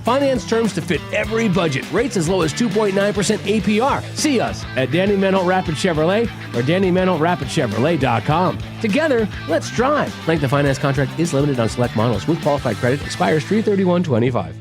Finance terms to fit every budget. Rates as low as 2.9% APR. See us at Danny Mennel Rapid Chevrolet or DannyMennelRapidChevrolet.com. Together, let's drive. Length of finance contract is limited on select models with qualified credit. Expires 3/31/25.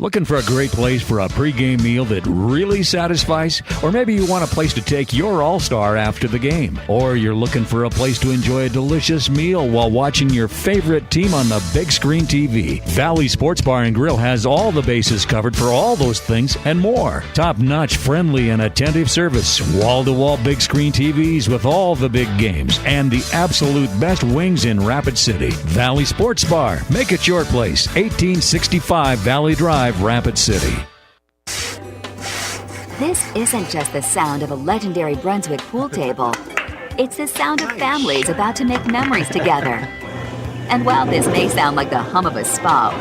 Looking for a great place for a pregame meal that really satisfies? Or maybe you want a place to take your all-star after the game. Or you're looking for a place to enjoy a delicious meal while watching your favorite team on the big screen TV. Valley Sports Bar and Grill has all the bases covered for all those things and more. Top-notch, friendly, and attentive service. Wall-to-wall big screen TVs with all the big games. And the absolute best wings in Rapid City. Valley Sports Bar. Make it your place. 1865 Valley Drive, Rapid City. This isn't just the sound of a legendary Brunswick pool table. It's the sound of families about to make memories together. And while this may sound like the hum of a spa,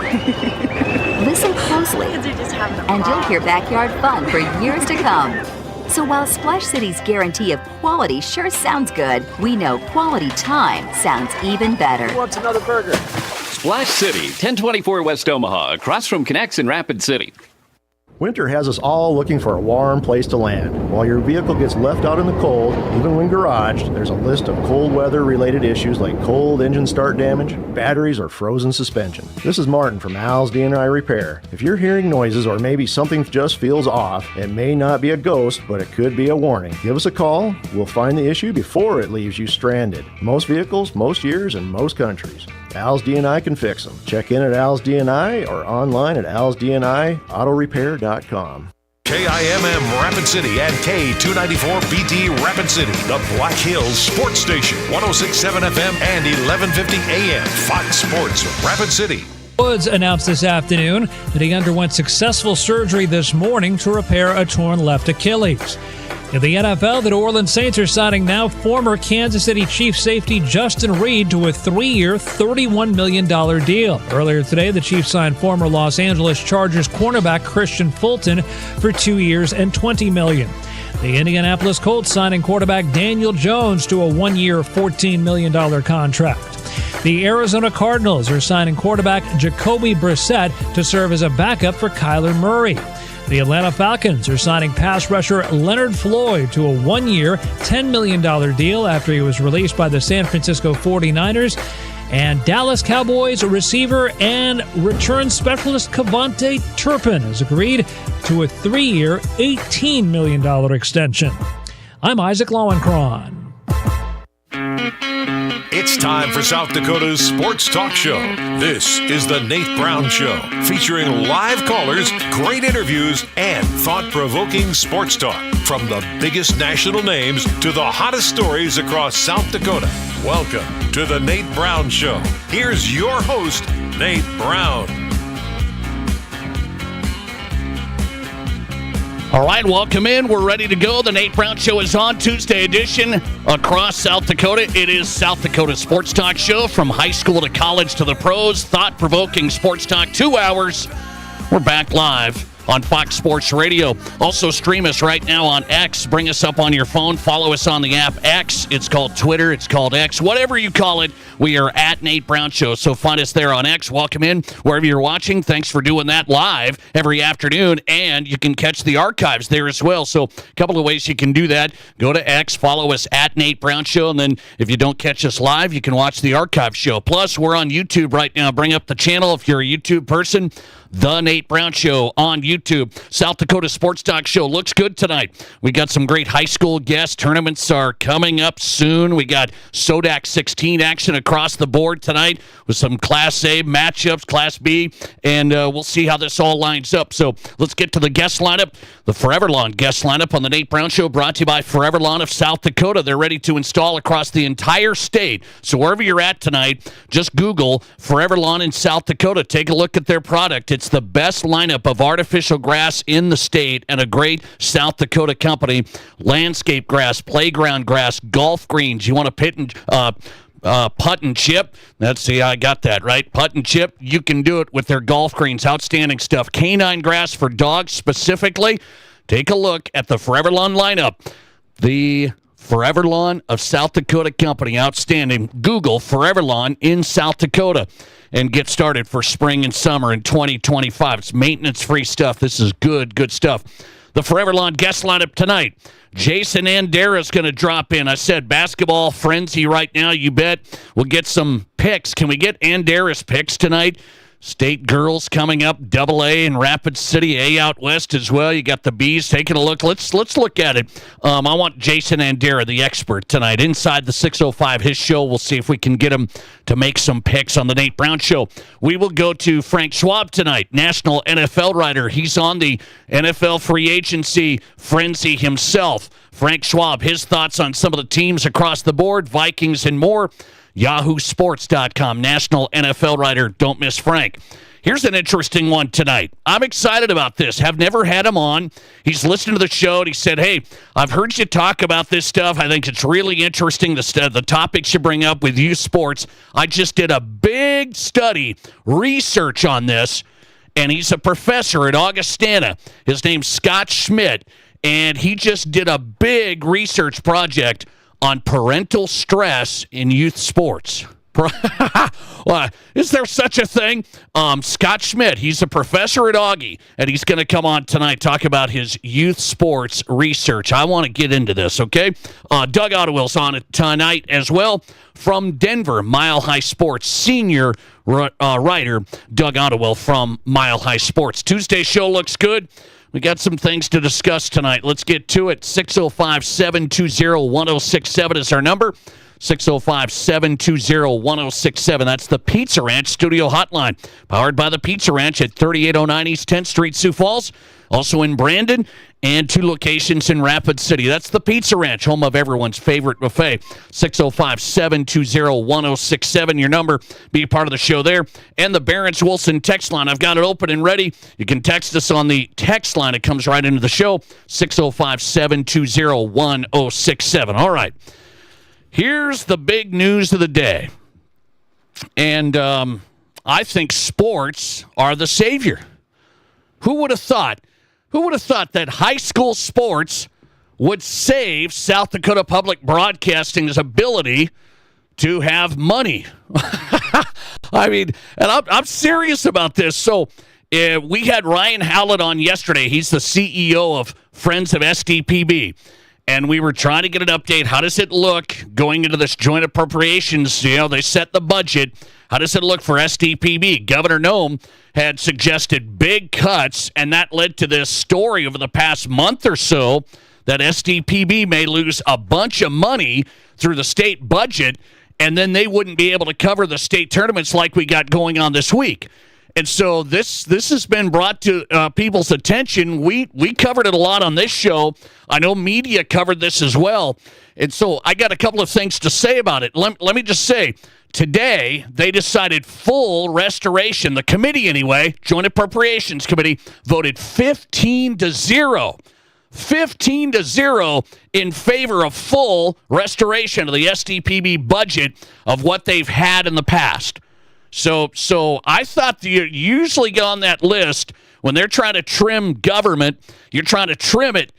listen closely and you'll hear backyard fun for years to come. So while Splash City's guarantee of quality sure sounds good, we know quality time sounds even better. Who wants another burger? Splash City, 1024 West Omaha, across from Connects in Rapid City. Winter has us all looking for a warm place to land. While your vehicle gets left out in the cold, even when garaged, there's a list of cold weather-related issues like cold engine start damage, batteries, or frozen suspension. This is Martin from Al's D&I Repair. If you're hearing noises or maybe something just feels off, it may not be a ghost, but it could be a warning. Give us a call. We'll find the issue before it leaves you stranded. Most vehicles, most years, and most countries. Al's D&I can fix them. Check in at Al's D&I or online at alsdniautorepair.com. KIMM Rapid City and K294BT Rapid City, the Black Hills Sports Station, 106.7 FM and 1150 AM. Fox Sports Rapid City. Woods announced this afternoon that he underwent successful surgery this morning to repair a torn left Achilles. In the NFL, the New Orleans Saints are signing now former Kansas City Chiefs safety Justin Reid to a 3-year, $31 million deal. Earlier today, the Chiefs signed former Los Angeles Chargers cornerback Christian Fulton for 2 years and $20 million. The Indianapolis Colts signing quarterback Daniel Jones to a 1-year, $14 million contract. The Arizona Cardinals are signing quarterback Jacoby Brissett to serve as a backup for Kyler Murray. The Atlanta Falcons are signing pass rusher Leonard Floyd to a 1-year, $10 million deal after he was released by the San Francisco 49ers. And Dallas Cowboys receiver and return specialist Cavante Turpin has agreed to a 3-year, $18 million extension. I'm Isaac Lowenkron. It's time for South Dakota's Sports Talk Show. This is the Nate Brown Show, featuring live callers, great interviews, and thought-provoking sports talk. From the biggest national names to the hottest stories across South Dakota. Welcome to the Nate Brown Show. Here's your host, Nate Brown. All right, welcome in. We're ready to go. The Nate Brown Show is on Tuesday edition across South Dakota. It is South Dakota Sports Talk Show from high school to college to the pros. Thought-provoking sports talk, 2 hours. We're back live on Fox Sports Radio. Also stream us right now on X. Bring us up on your phone. Follow us on the app X. It's called Twitter. It's called X. Whatever you call it, we are at Nate Brown Show. So find us there on X. Welcome in wherever you're watching. Thanks for doing that live every afternoon. And you can catch the archives there as well. So a couple of ways you can do that. Go to X. Follow us at Nate Brown Show. And then if you don't catch us live, you can watch the archive show. Plus, we're on YouTube right now. Bring up the channel if you're a YouTube person. The Nate Brown Show on YouTube. South Dakota Sports Talk Show looks good tonight. We got some great high school guests. Tournaments are coming up soon. We got SODAC 16 action across the board tonight with some Class A matchups, Class B, and we'll see how this all lines up. So let's get to the guest lineup. The Forever Lawn guest lineup on the Nate Brown Show brought to you by Forever Lawn of South Dakota. They're ready to install across the entire state. So wherever you're at tonight, just Google Forever Lawn in South Dakota. Take a look at their product. It's the best lineup of artificial grass in the state and a great South Dakota company. Landscape grass, playground grass, golf greens. You want to putt and chip? Let's see, I got that right. Putt and chip, you can do it with their golf greens. Outstanding stuff. Canine grass for dogs specifically. Take a look at the Forever Lawn lineup. The Forever Lawn of South Dakota Company. Outstanding. Google Forever Lawn in South Dakota and get started for spring and summer in 2025. It's maintenance-free stuff. This is good stuff. The Forever Lawn guest lineup tonight. Jason Andera is going to drop in. I said basketball frenzy right now, you bet. We'll get some picks. Can we get Andera's picks tonight? State girls coming up, AA in Rapid City, A out west as well. You got the Bees taking a look. Let's look at it. I want Jason Andera, the expert, tonight. Inside the 605, his show. We'll see if we can get him to make some picks on the Nate Brown Show. We will go to Frank Schwab tonight, national NFL writer. He's on the NFL free agency frenzy himself. Frank Schwab, his thoughts on some of the teams across the board, Vikings and more. YahooSports.com, national NFL writer. Don't miss Frank. Here's an interesting one tonight. I'm excited about this. Have never had him on. He's listened to the show, and he said, hey, I've heard you talk about this stuff. I think it's really interesting, the topics you bring up with youth sports. I just did a big study, research on this, and he's a professor at Augustana. His name's Scott Schmidt, and he just did a big research project on parental stress in youth sports. Well, is there such a thing? Scott Schmidt, he's a professor at Augie, and he's going to come on tonight, talk about his youth sports research. I want to get into this, okay? Doug Ottewell's on it tonight as well. From Denver, Mile High Sports senior writer, Doug Ottewell from Mile High Sports. Tuesday show looks good. We got some things to discuss tonight. Let's get to it. 605-720-1067 is our number. 605-720-1067. That's the Pizza Ranch studio hotline. Powered by the Pizza Ranch at 3809 East 10th Street, Sioux Falls. Also in Brandon and 2 locations in Rapid City. That's the Pizza Ranch, home of everyone's favorite buffet. 605-720-1067, your number. Be a part of the show there. And the Barron's Wilson text line. I've got it open and ready. You can text us on the text line. It comes right into the show. 605-720-1067. All right. Here's the big news of the day. And I think sports are the savior. Who would have thought? Who would have thought that high school sports would save South Dakota Public Broadcasting's ability to have money? I mean, and I'm serious about this. So we had Ryan Howlett on yesterday. He's the CEO of Friends of SDPB. And we were trying to get an update. How does it look going into this joint appropriations? You know, they set the budget. How does it look for SDPB? Governor Noem had suggested big cuts, and that led to this story over the past month or so that SDPB may lose a bunch of money through the state budget, and then they wouldn't be able to cover the state tournaments like we got going on this week. And so this has been brought to people's attention. We covered it a lot on this show. I know media covered this as well. And so I got a couple of things to say about it. Let me just say, today they decided full restoration. The committee anyway, Joint Appropriations Committee, voted 15-0. 15-0 in favor of full restoration of the SDPB budget of what they've had in the past. So I thought you usually go on that list when they're trying to trim government, you're trying to trim it,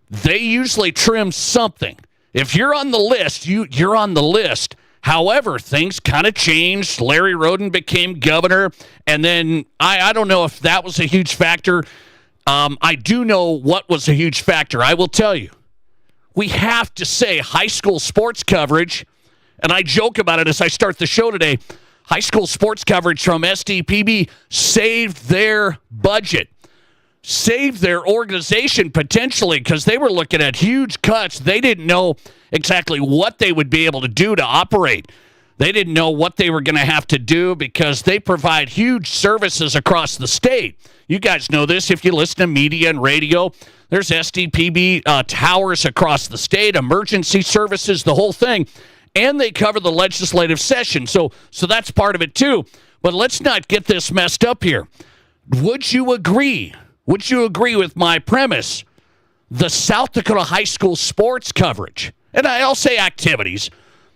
they usually trim something. If you're on the list, you're on the list. However, things kind of changed. Larry Roden became governor, and then I don't know if that was a huge factor. I do know what was a huge factor. I will tell you. We have to say high school sports coverage, and I joke about it as I start the show today, high school sports coverage from SDPB saved their budget, saved their organization potentially because they were looking at huge cuts. They didn't know exactly what they would be able to do to operate. They didn't know what they were going to have to do because they provide huge services across the state. You guys know this if you listen to media and radio. There's SDPB towers across the state, emergency services, the whole thing. And they cover the legislative session. So that's part of it, too. But let's not get this messed up here. Would you agree? Would you agree with my premise? The South Dakota high school sports coverage, and I'll say activities.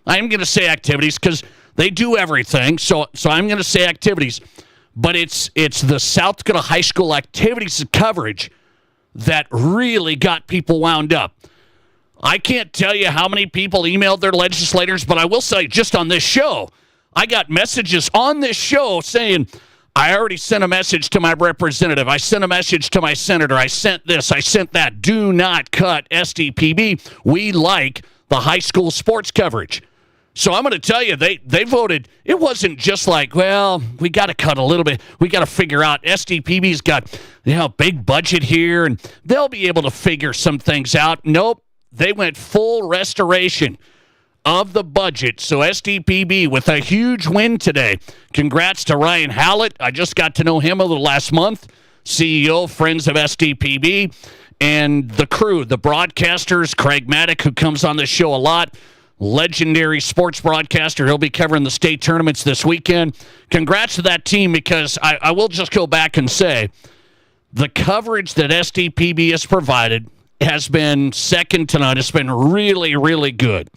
I'm going to say activities because they do everything. So I'm going to say activities. But it's the South Dakota high school activities coverage that really got people wound up. I can't tell you how many people emailed their legislators, but I will say just on this show, I got messages on this show saying, I already sent a message to my representative. I sent a message to my senator. I sent this. I sent that. Do not cut SDPB. We like the high school sports coverage. So I'm going to tell you, they voted. It wasn't just like, well, we got to cut a little bit. We got to figure out SDPB's got big budget here, and they'll be able to figure some things out. Nope. They went full restoration of the budget. So SDPB with a huge win today. Congrats to Ryan Hallett. I just got to know him over the last month. CEO, Friends of SDPB, and the crew, the broadcasters, Craig Maddock, who comes on the show a lot, legendary sports broadcaster. He'll be covering the state tournaments this weekend. Congrats to that team, because I will just go back and say the coverage that SDPB has provided has been second to none. It's been really, really good.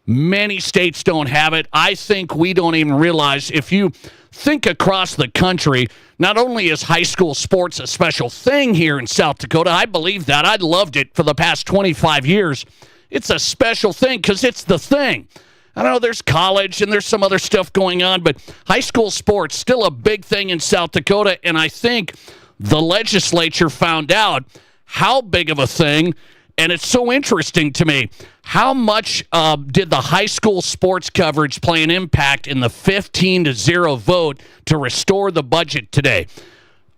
Many states don't have it. I think we don't even realize, if you think across the country, not only is high school sports a special thing here in South Dakota, I believe that. I loved it for the past 25 years. It's a special thing because it's the thing. I know there's college and there's some other stuff going on, but high school sports still a big thing in South Dakota, and I think the legislature found out how big of a thing. And it's so interesting to me, how much did the high school sports coverage play an impact in the 15-0 vote to restore the budget today?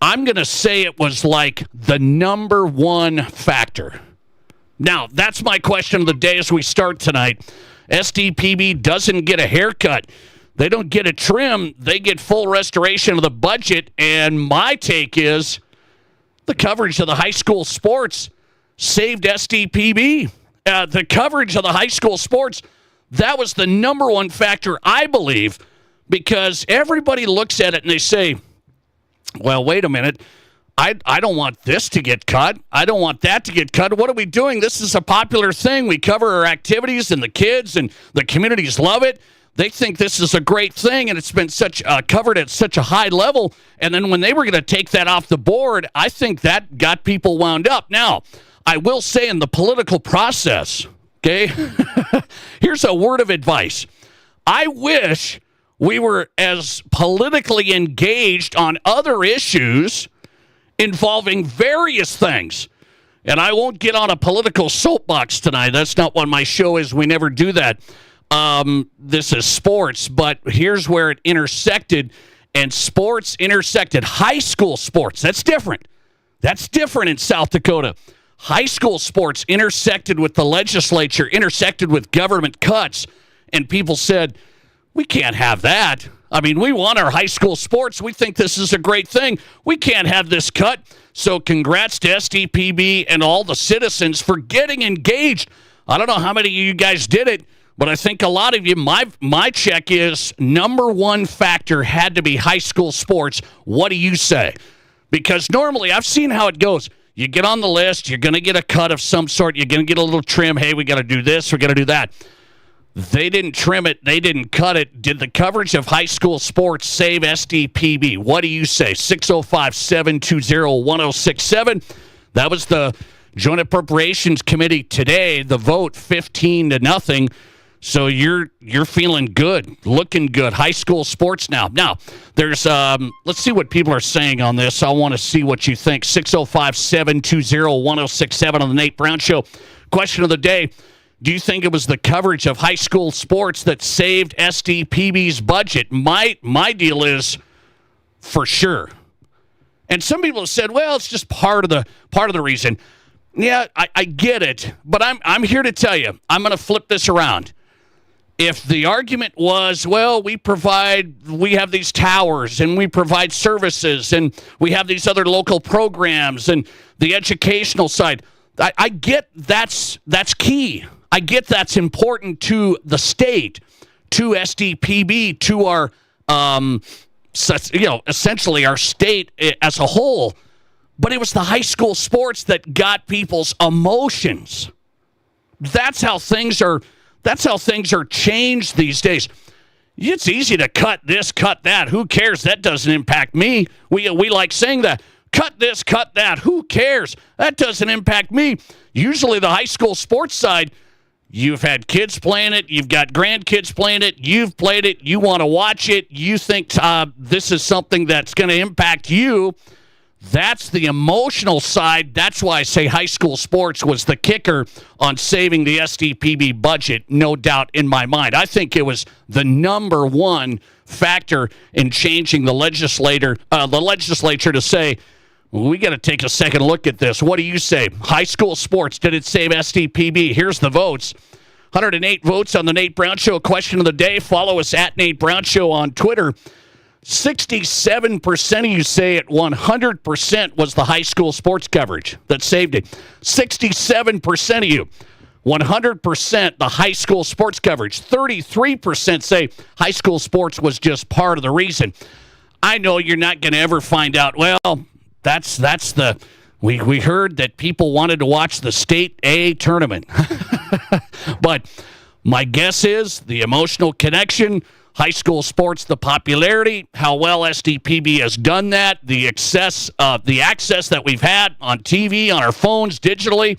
I'm going to say it was like the number one factor. Now, that's my question of the day as we start tonight. SDPB doesn't get a haircut. They don't get a trim. They get full restoration of the budget. And my take is the coverage of the high school sports saved SDPB. The coverage of the high school sports, that was the number one factor, I believe, because everybody looks at it and they say, well, wait a minute. I don't want this to get cut. I don't want that to get cut. What are we doing? This is a popular thing. We cover our activities, and the kids and the communities love it. They think this is a great thing, and it's been such covered at such a high level. And then when they were going to take that off the board, I think that got people wound up. Now, I will say in the political process, okay, here's a word of advice. I wish we were as politically engaged on other issues involving various things. And I won't get on a political soapbox tonight. That's not what my show is. We never do that. This is sports, but here's where it intersected, and sports intersected. High school sports, that's different. That's different in South Dakota. High school sports intersected with the legislature, intersected with government cuts, and people said, we can't have that. I mean, we want our high school sports. We think this is a great thing. We can't have this cut. So congrats to SDPB and all the citizens for getting engaged. I don't know how many of you guys did it, but I think a lot of you, my check is number one factor had to be high school sports. What do you say? Because normally I've seen how it goes. You get on the list, you're going to get a cut of some sort. You're going to get a little trim. Hey, we got to do this. We got to do that. They didn't trim it. They didn't cut it. Did the coverage of high school sports save SDPB? What do you say? 605-720-1067. That was the Joint Appropriations Committee today. The vote 15-0. So you're feeling good, looking good. High school sports now. Now, there's let's see what people are saying on this. I want to see what you think. 605-720-1067 on the Nate Brown Show. Question of the day. Do you think it was the coverage of high school sports that saved SDPB's budget? My deal is for sure. And some people have said, well, it's just part of the reason. Yeah, I get it, but I'm here to tell you, I'm going to flip this around. If the argument was, well, we have these towers and we provide services and we have these other local programs and the educational side, I get that's key. I get that's important to the state, to SDPB, to our, essentially our state as a whole. But it was the high school sports that got people's emotions. That's how things are changed these days. It's easy to cut this, cut that. Who cares? That doesn't impact me. We like saying that. cut this, cut that. Who cares? That doesn't impact me. Usually the high school sports side, you've had kids playing it. You've got grandkids playing it. You've played it. You want to watch it. You think this is something that's going to impact you. That's the emotional side. That's why I say high school sports was the kicker on saving the SDPB budget, no doubt in my mind. I think it was the number one factor in changing the legislature to say, we got to take a second look at this. What do you say? High school sports, did it save SDPB? Here's the votes. 108 votes on the Nate Brown Show question of the day. Follow us at Nate Brown Show on Twitter. 67% of you say it 100% was the high school sports coverage that saved it. 67% of you, 100% the high school sports coverage. 33% say high school sports was just part of the reason. I know you're not going to ever find out, well, that's the... We heard that people wanted to watch the state A tournament. But my guess is the emotional connection, high school sports, the popularity, how well SDPB has done that, the access that we've had on TV, on our phones, digitally,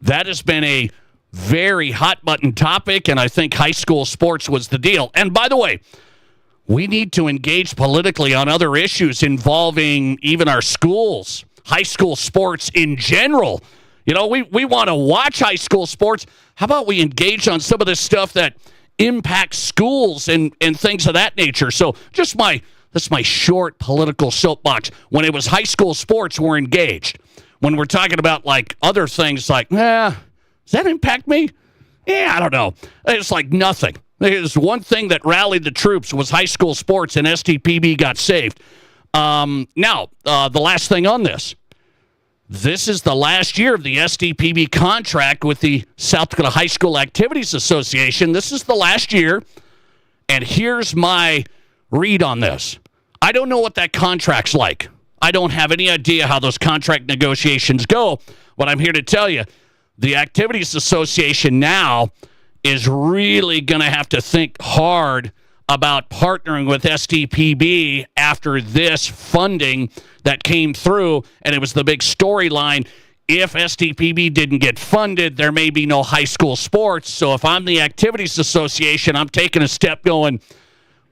that has been a very hot-button topic, and I think high school sports was the deal. And by the way, we need to engage politically on other issues involving even our schools, high school sports in general. You know, we want to watch high school sports. How about we engage on some of this stuff that impacts schools and things of that nature? So that's my short political soapbox. When it was high school sports, we're engaged. When we're talking about like other things like, does that impact me? Yeah, I don't know. It's like nothing. There's one thing that rallied the troops was high school sports, and SDPB got saved. Now, the last thing on this. This is the last year of the SDPB contract with the South Dakota High School Activities Association. This is the last year, and here's my read on this. I don't know what that contract's like. I don't have any idea how those contract negotiations go, but I'm here to tell you, the Activities Association now is really going to have to think hard about partnering with SDPB after this funding that came through, and it was the big storyline. If SDPB didn't get funded, there may be no high school sports. So if I'm the Activities Association, I'm taking a step going,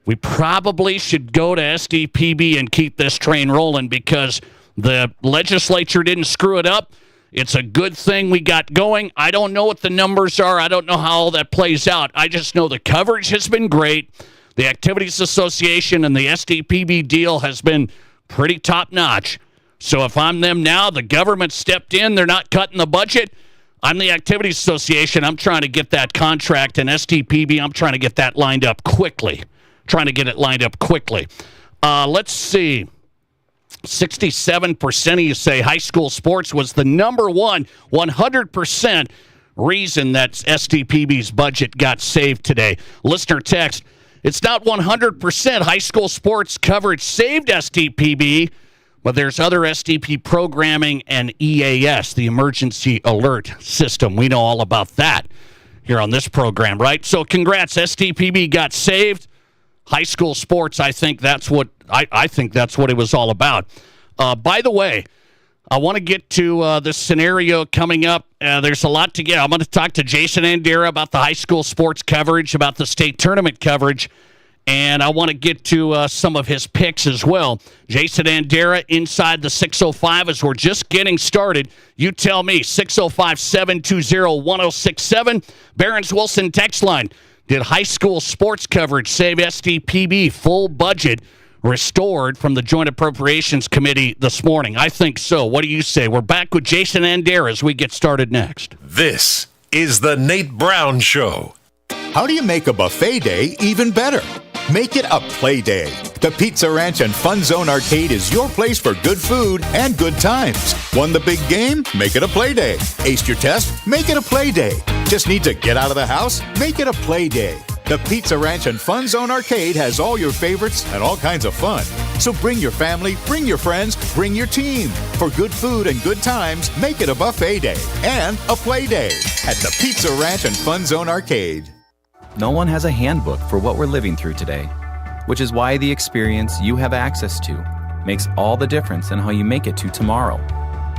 we probably should go to SDPB and keep this train rolling because the legislature didn't screw it up. It's a good thing we got going. I don't know what the numbers are. I don't know how all that plays out. I just know the coverage has been great. The Activities Association and the SDPB deal has been pretty top-notch. So if I'm them now, the government stepped in. They're not cutting the budget. I'm the Activities Association. I'm trying to get that contract, and SDPB, I'm trying to get that lined up quickly. Let's see. 67% of you say high school sports was the number one, 100% reason that SDPB's budget got saved today. Listener text, it's not 100% high school sports coverage saved SDPB, but there's other SDP programming and EAS, the Emergency Alert System. We know all about that here on this program, right? So congrats, SDPB got saved. High school sports, I think that's what it was all about. By the way, I want to get to this scenario coming up. There's a lot to get. I'm going to talk to Jason Andera about the high school sports coverage, about the state tournament coverage, and I want to get to some of his picks as well. Jason Andera inside the 605 as we're just getting started. You tell me, 605-720-1067. Barron's Wilson text line. Did high school sports coverage save SDPB full budget restored from the Joint Appropriations Committee this morning? I think so. What do you say? We're back with Jason Andera as we get started next. This is the Nate Brown Show. How do you make a buffet day even better? Make it a play day. The Pizza Ranch and Fun Zone Arcade is your place for good food and good times. Won the big game? Make it a play day. Aced your test? Make it a play day. Just need to get out of the house? Make it a play day. The Pizza Ranch and Fun Zone Arcade has all your favorites and all kinds of fun. So bring your family, bring your friends, bring your team. For good food and good times, make it a buffet day and a play day at the Pizza Ranch and Fun Zone Arcade. No one has a handbook for what we're living through today, which is why the experience you have access to makes all the difference in how you make it to tomorrow.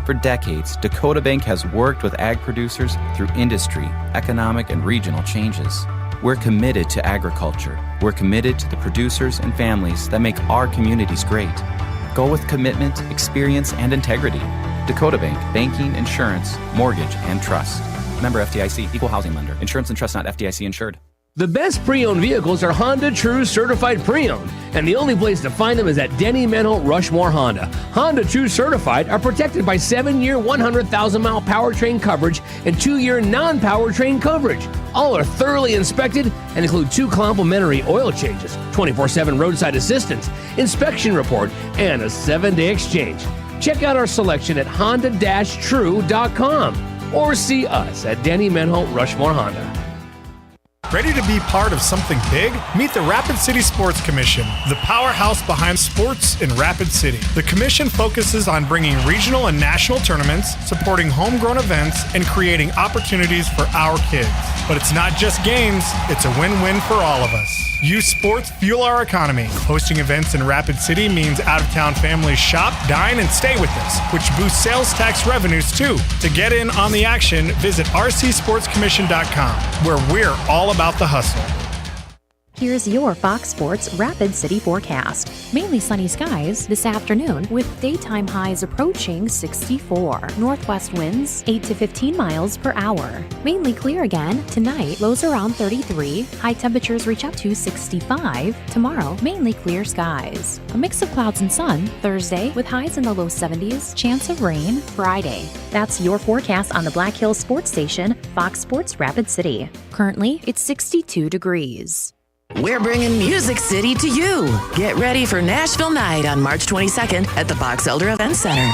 For decades, Dakota Bank has worked with ag producers through industry, economic, and regional changes. We're committed to agriculture. We're committed to the producers and families that make our communities great. Go with commitment, experience, and integrity. Dakota Bank, banking, insurance, mortgage, and trust. Member FDIC, equal housing lender. Insurance and trust not FDIC insured. The best pre-owned vehicles are Honda True Certified Pre-Owned, and the only place to find them is at Denny Menholt Rushmore Honda. Honda True Certified are protected by 7-year, 100,000-mile powertrain coverage and 2-year non-powertrain coverage. All are thoroughly inspected and include 2 complimentary oil changes, 24/7 roadside assistance, inspection report, and a 7-day exchange. Check out our selection at honda-true.com or see us at Denny Menholt Rushmore Honda. Ready to be part of something big? Meet the Rapid City Sports Commission, the powerhouse behind sports in Rapid City. The commission focuses on bringing regional and national tournaments, supporting homegrown events, and creating opportunities for our kids. But it's not just games, it's a win-win for all of us. Youth sports fuel our economy. Hosting events in Rapid City means out-of-town families shop, dine, and stay with us, which boosts sales tax revenues too. To get in on the action, visit rcsportscommission.com, where we're all about the hustle. Here's your Fox Sports Rapid City forecast. Mainly sunny skies this afternoon with daytime highs approaching 64. Northwest winds 8 to 15 miles per hour. Mainly clear again tonight. Lows around 33. High temperatures reach up to 65. Tomorrow, mainly clear skies. A mix of clouds and sun Thursday with highs in the low 70s. Chance of rain Friday. That's your forecast on the Black Hills Sports Station, Fox Sports Rapid City. Currently, it's 62 degrees. We're bringing Music City to you. Get ready for Nashville Night on March 22nd at the Box Elder Event Center.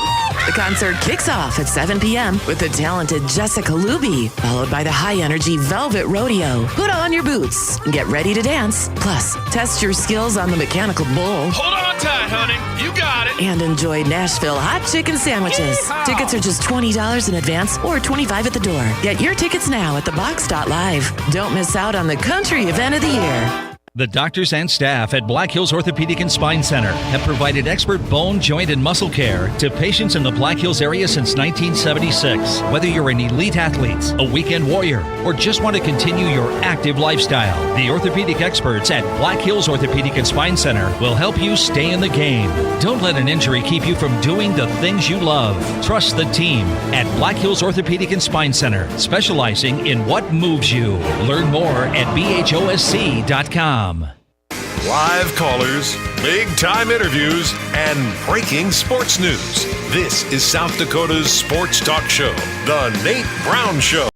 The concert kicks off at 7 p.m. with the talented Jessica Luby, followed by the high-energy Velvet Rodeo. Put on your boots and get ready to dance. Plus, test your skills on the mechanical bull. Hold on tight, honey. You got it. And enjoy Nashville hot chicken sandwiches. Yeehaw! Tickets are just $20 in advance or $25 at the door. Get your tickets now at thebox.live. Don't miss out on the country event of the year. The doctors and staff at Black Hills Orthopedic and Spine Center have provided expert bone, joint, and muscle care to patients in the Black Hills area since 1976. Whether you're an elite athlete, a weekend warrior, or just want to continue your active lifestyle, the orthopedic experts at Black Hills Orthopedic and Spine Center will help you stay in the game. Don't let an injury keep you from doing the things you love. Trust the team at Black Hills Orthopedic and Spine Center, specializing in what moves you. Learn more at bhosc.com. Live callers, big-time interviews, and breaking sports news. This is South Dakota's sports talk show, The Nate Brown Show.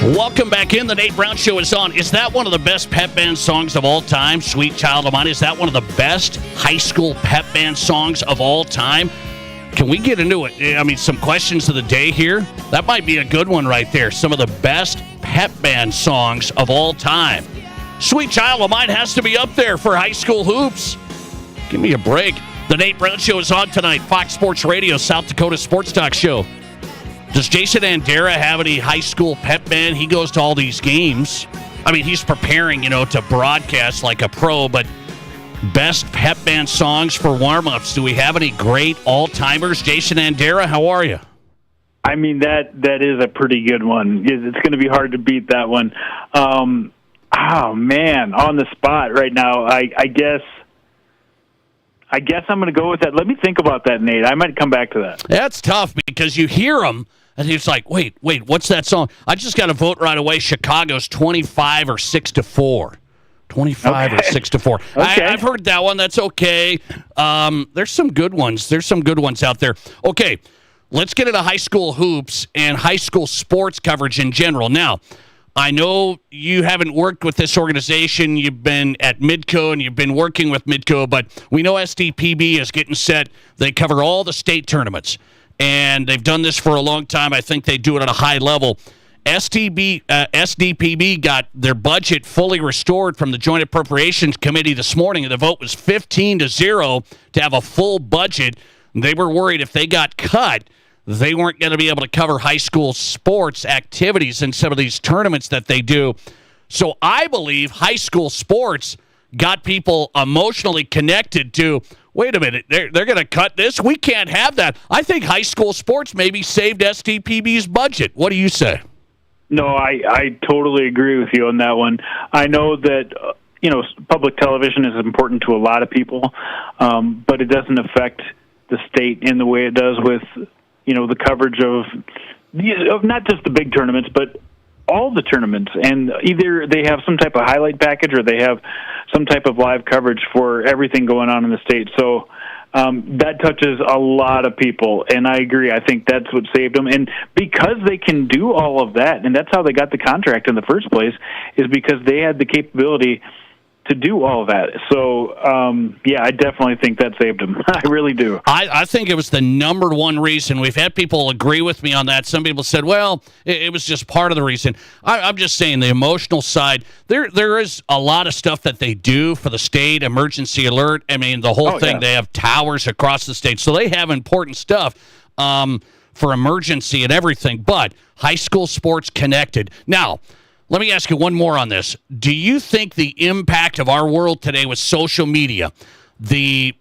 Welcome back in. The Nate Brown Show is on. Is that one of the best pep band songs of all time, Sweet Child of Mine? Is that one of the best high school pep band songs of all time? Can we get into it? I mean, some questions of the day here. That might be a good one right there. Some of the best pep band songs of all time. Sweet Child of Mine has to be up there for high school hoops. Give me a break. The Nate Brown Show is on tonight. Fox Sports Radio, South Dakota Sports Talk Show. Does Jason Andera have any high school pep band? He goes to all these games. I mean, he's preparing, to broadcast like a pro, but best pep band songs for warm-ups. Do we have any great all-timers? Jason Andera, how are you? I mean, that is a pretty good one. It's going to be hard to beat that one. Oh, man, on the spot right now, I guess I'm going to go with that. Let me think about that, Nate. I might come back to that. That's tough because you hear them, and it's like, wait, what's that song? I just got to vote right away. Chicago's 25 or 6-4. 25 or 6-4. Okay. I've heard that one. That's okay. There's some good ones. There's some good ones out there. Okay, let's get into high school hoops and high school sports coverage in general. Now, I know you haven't worked with this organization. You've been at Midco, and you've been working with Midco, but we know SDPB is getting set. They cover all the state tournaments, and they've done this for a long time. I think they do it at a high level. SDPB got their budget fully restored from the Joint Appropriations Committee this morning, and the vote was 15-0 to have a full budget. They were worried if they got cut, they weren't going to be able to cover high school sports activities in some of these tournaments that they do. So I believe high school sports got people emotionally connected to, wait a minute, they're going to cut this? We can't have that. I think high school sports maybe saved SDPB's budget. What do you say? No, I totally agree with you on that one. I know that, public television is important to a lot of people, but it doesn't affect the state in the way it does with, the coverage of not just the big tournaments, but all the tournaments. And either they have some type of highlight package or they have some type of live coverage for everything going on in the state. So that touches a lot of people, and I agree. I think that's what saved them. And because they can do all of that, and that's how they got the contract in the first place, is because they had the capability to do all of that. So, I definitely think that saved them. I really do. I think it was the number one reason. We've had people agree with me on that. Some people said, well, it was just part of the reason. I'm just saying the emotional side. There is a lot of stuff that they do for the state, emergency alert. I mean, the whole thing. Yeah. They have towers across the state. So they have important stuff for emergency and everything. But high school sports connected. Now, let me ask you one more on this. Do you think the impact of our world today with social media, the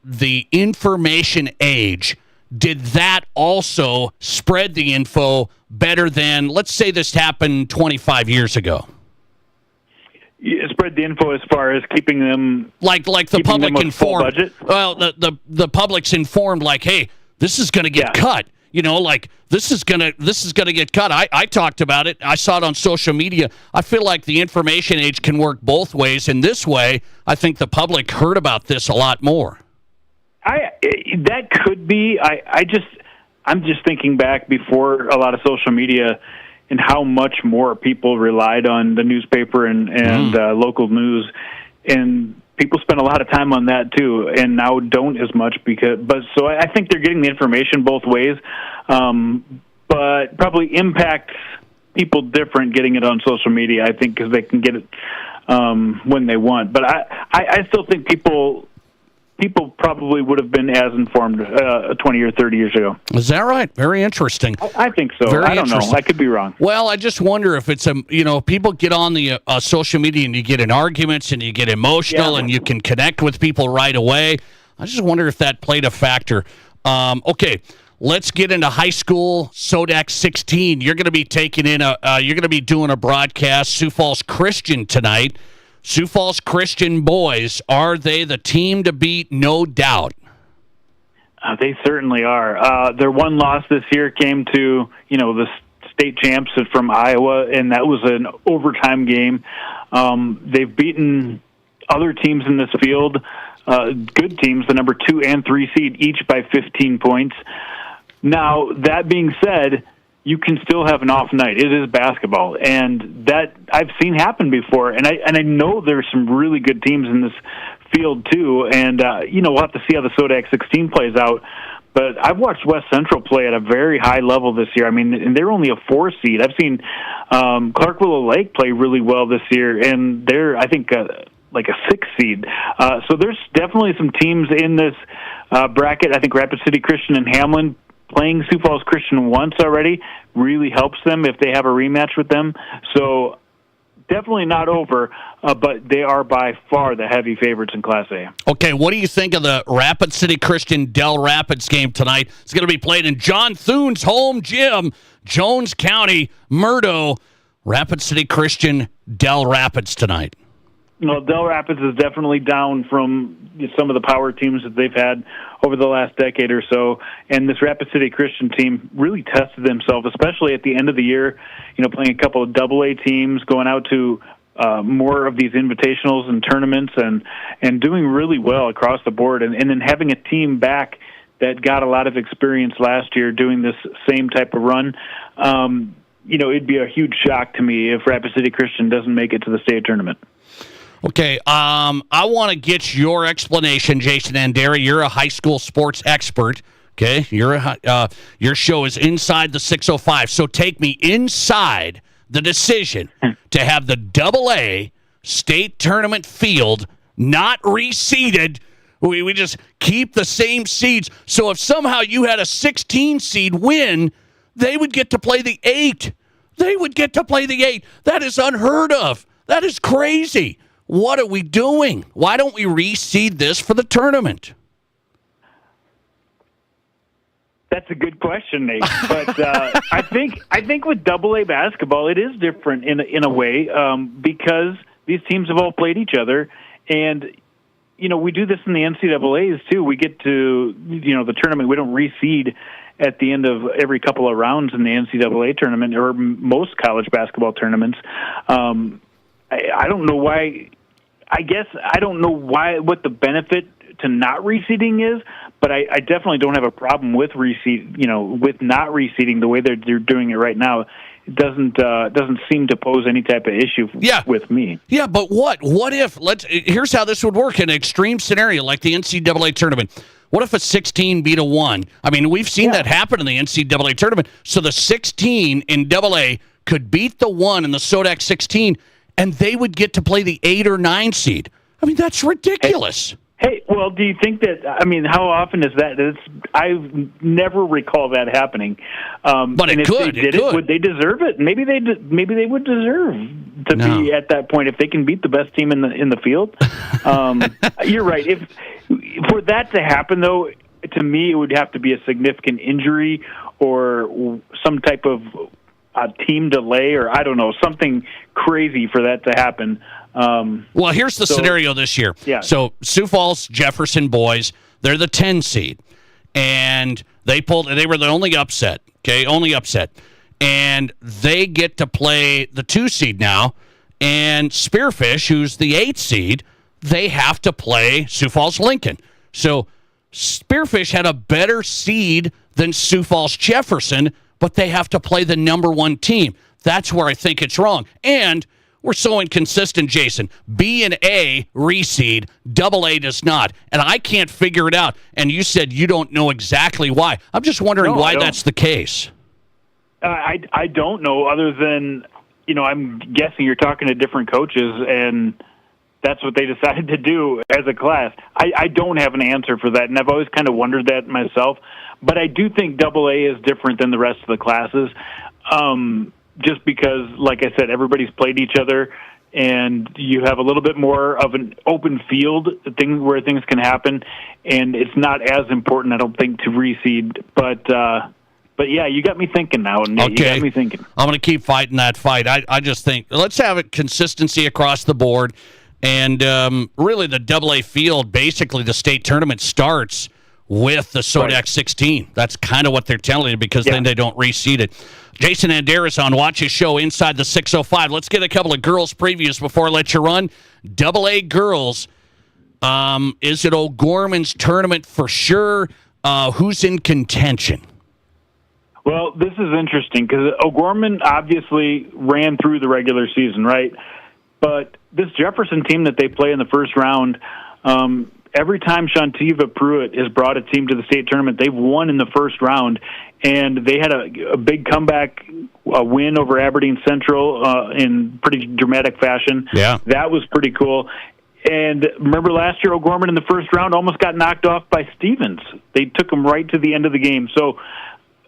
information age, did that also spread the info better than, let's say this happened 25 years ago? It spread the info as far as keeping them like the public informed. Well, the public's informed, like, hey, this is going to get cut. This is gonna get cut. I talked about it. I saw it on social media. I feel like the information age can work both ways. In this way, I think the public heard about this a lot more. That could be. I'm just thinking back before a lot of social media and how much more people relied on the newspaper and local news, and people spend a lot of time on that too, and now don't as much so I think they're getting the information both ways, but probably impacts people different getting it on social media, I think, because they can get it when they want. But I still think people probably would have been as informed 20 or 30 years ago. Is that right? Very interesting. I think so. I don't know. I could be wrong. Well, I just wonder if it's people get on the social media and you get in arguments and you get emotional and you can connect with people right away. I just wonder if that played a factor. Okay, let's get into high school SODAC 16. You're going to be you're going to be doing a broadcast, Sioux Falls Christian tonight. Sioux Falls Christian boys, are they the team to beat? No doubt. They certainly are. Their one loss this year came to, the state champs from Iowa, and that was an overtime game. They've beaten other teams in this field, good teams, the number 2 and 3 seed, each by 15 points. Now, that being said, you can still have an off night. It is basketball, and that I've seen happen before. And I know there's some really good teams in this field too. And we'll have to see how the SODAC 16 plays out. But I've watched West Central play at a very high level this year. I mean, and they're only a 4 seed. I've seen Clark Willow Lake play really well this year, and they're I think like a 6 seed. So there's definitely some teams in this bracket. I think Rapid City Christian and Hamlin, playing Sioux Falls Christian once already, really helps them if they have a rematch with them. So definitely not over, but they are by far the heavy favorites in Class A. Okay, what do you think of the Rapid City Christian Del Rapids game tonight? It's going to be played in John Thune's home gym, Jones County, Murdo. Rapid City Christian Del Rapids tonight. No, Del Rapids is definitely down from some of the power teams that they've had over the last decade or so, and this Rapid City Christian team really tested themselves, especially at the end of the year, playing a couple of AA teams, going out to more of these invitationals and tournaments, and doing really well across the board, and then having a team back that got a lot of experience last year doing this same type of run. It'd be a huge shock to me if Rapid City Christian doesn't make it to the state tournament. Okay, I want to get your explanation, Jason Anderi. You're a high school sports expert. Okay, your show is Inside the 605. So take me inside the decision to have the AA state tournament field not reseeded. We just keep the same seeds. So if somehow you had a 16 seed win, they would get to play the 8. They would get to play the 8. That is unheard of. That is crazy. What are we doing? Why don't we reseed this for the tournament? That's a good question, Nate. But I think with AA basketball, it is different in a way because these teams have all played each other, and we do this in the NCAAs too. We get to the tournament. We don't reseed at the end of every couple of rounds in the NCAA tournament or most college basketball tournaments. I don't know why. I guess I don't know what the benefit to not reseeding is, but I definitely don't have a problem with with not reseeding the way they're doing it right now. It doesn't seem to pose any type of issue with me. Yeah, but what if here's how this would work in an extreme scenario like the NCAA tournament. What if a 16 beat a 1? I mean, we've seen that happen in the NCAA tournament. So the 16 in AA could beat the 1 in the SODAC 16, and they would get to play the 8 or 9 seed. I mean, that's ridiculous. Hey, well, do you think that? I mean, how often is that? I never recall that happening. But it could. Would they deserve it? Maybe they would deserve to be at that point if they can beat the best team in the field. You're right. If for that to happen, though, to me, it would have to be a significant injury or some type of team delay, or I don't know, something crazy for that to happen. Well, here's the scenario this year. Yeah. So Sioux Falls Jefferson boys, they're the 10 seed, and they were the only upset. Okay, only upset, and they get to play the 2 seed now. And Spearfish, who's the 8 seed, they have to play Sioux Falls Lincoln. So Spearfish had a better seed than Sioux Falls Jefferson, but they have to play the number 1 team. That's where I think it's wrong. And we're so inconsistent, Jason. B and A reseed, AA does not. And I can't figure it out. And you said you don't know exactly why. I'm just wondering why that's the case. I don't know, other than, I'm guessing you're talking to different coaches, and that's what they decided to do as a class. I don't have an answer for that, and I've always kind of wondered that myself. But I do think AA is different than the rest of the classes. Just because, like I said, everybody's played each other, and you have a little bit more of an open field thing where things can happen, and it's not as important, I don't think, to reseed. But yeah, you got me thinking now, and you got me thinking. I'm going to keep fighting that fight. I just think let's have it consistency across the board, and really the AA field, basically the state tournament starts with the SODAC 16. That's kind of what they're telling you, because then they don't reseed it. Jason Anderis on Watch His Show Inside the 605. Let's get a couple of girls previews before I let you run. AA girls, is it O'Gorman's tournament for sure? Who's in contention? Well, this is interesting because O'Gorman obviously ran through the regular season, right? But this Jefferson team that they play in the first round, every time Shantiva Pruitt has brought a team to the state tournament, they've won in the first round, and they had a big comeback win over Aberdeen Central in pretty dramatic fashion. Yeah. That was pretty cool. And remember last year, O'Gorman in the first round almost got knocked off by Stevens. They took him right to the end of the game. So,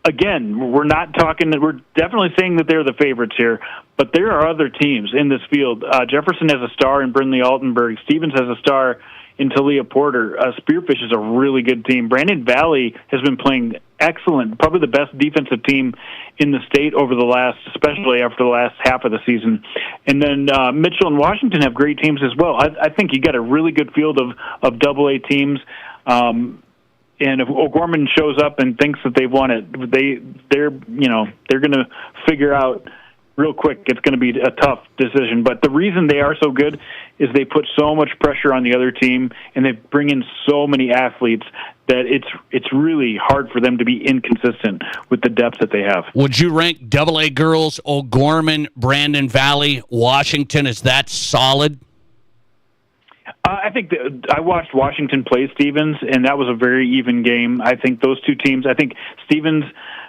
again, we're definitely saying that they're the favorites here, but there are other teams in this field. Jefferson has a star in Brindley Altenberg. Stevens has a star in Talia Porter. Spearfish is a really good team. Brandon Valley has been playing excellent, probably the best defensive team in the state especially after the last half of the season. And then Mitchell and Washington have great teams as well. I think you got a really good field of AA teams. And if O'Gorman shows up and thinks that they've won it, they're going to figure out real quick it's going to be a tough decision. But the reason they are so good is they put so much pressure on the other team, and they bring in so many athletes that it's really hard for them to be inconsistent with the depth that they have. Would you rank AA girls, O'Gorman, Brandon Valley, Washington? Is that solid? I think I watched Washington play Stevens, and that was a very even game. I think those two teams, I think Stevens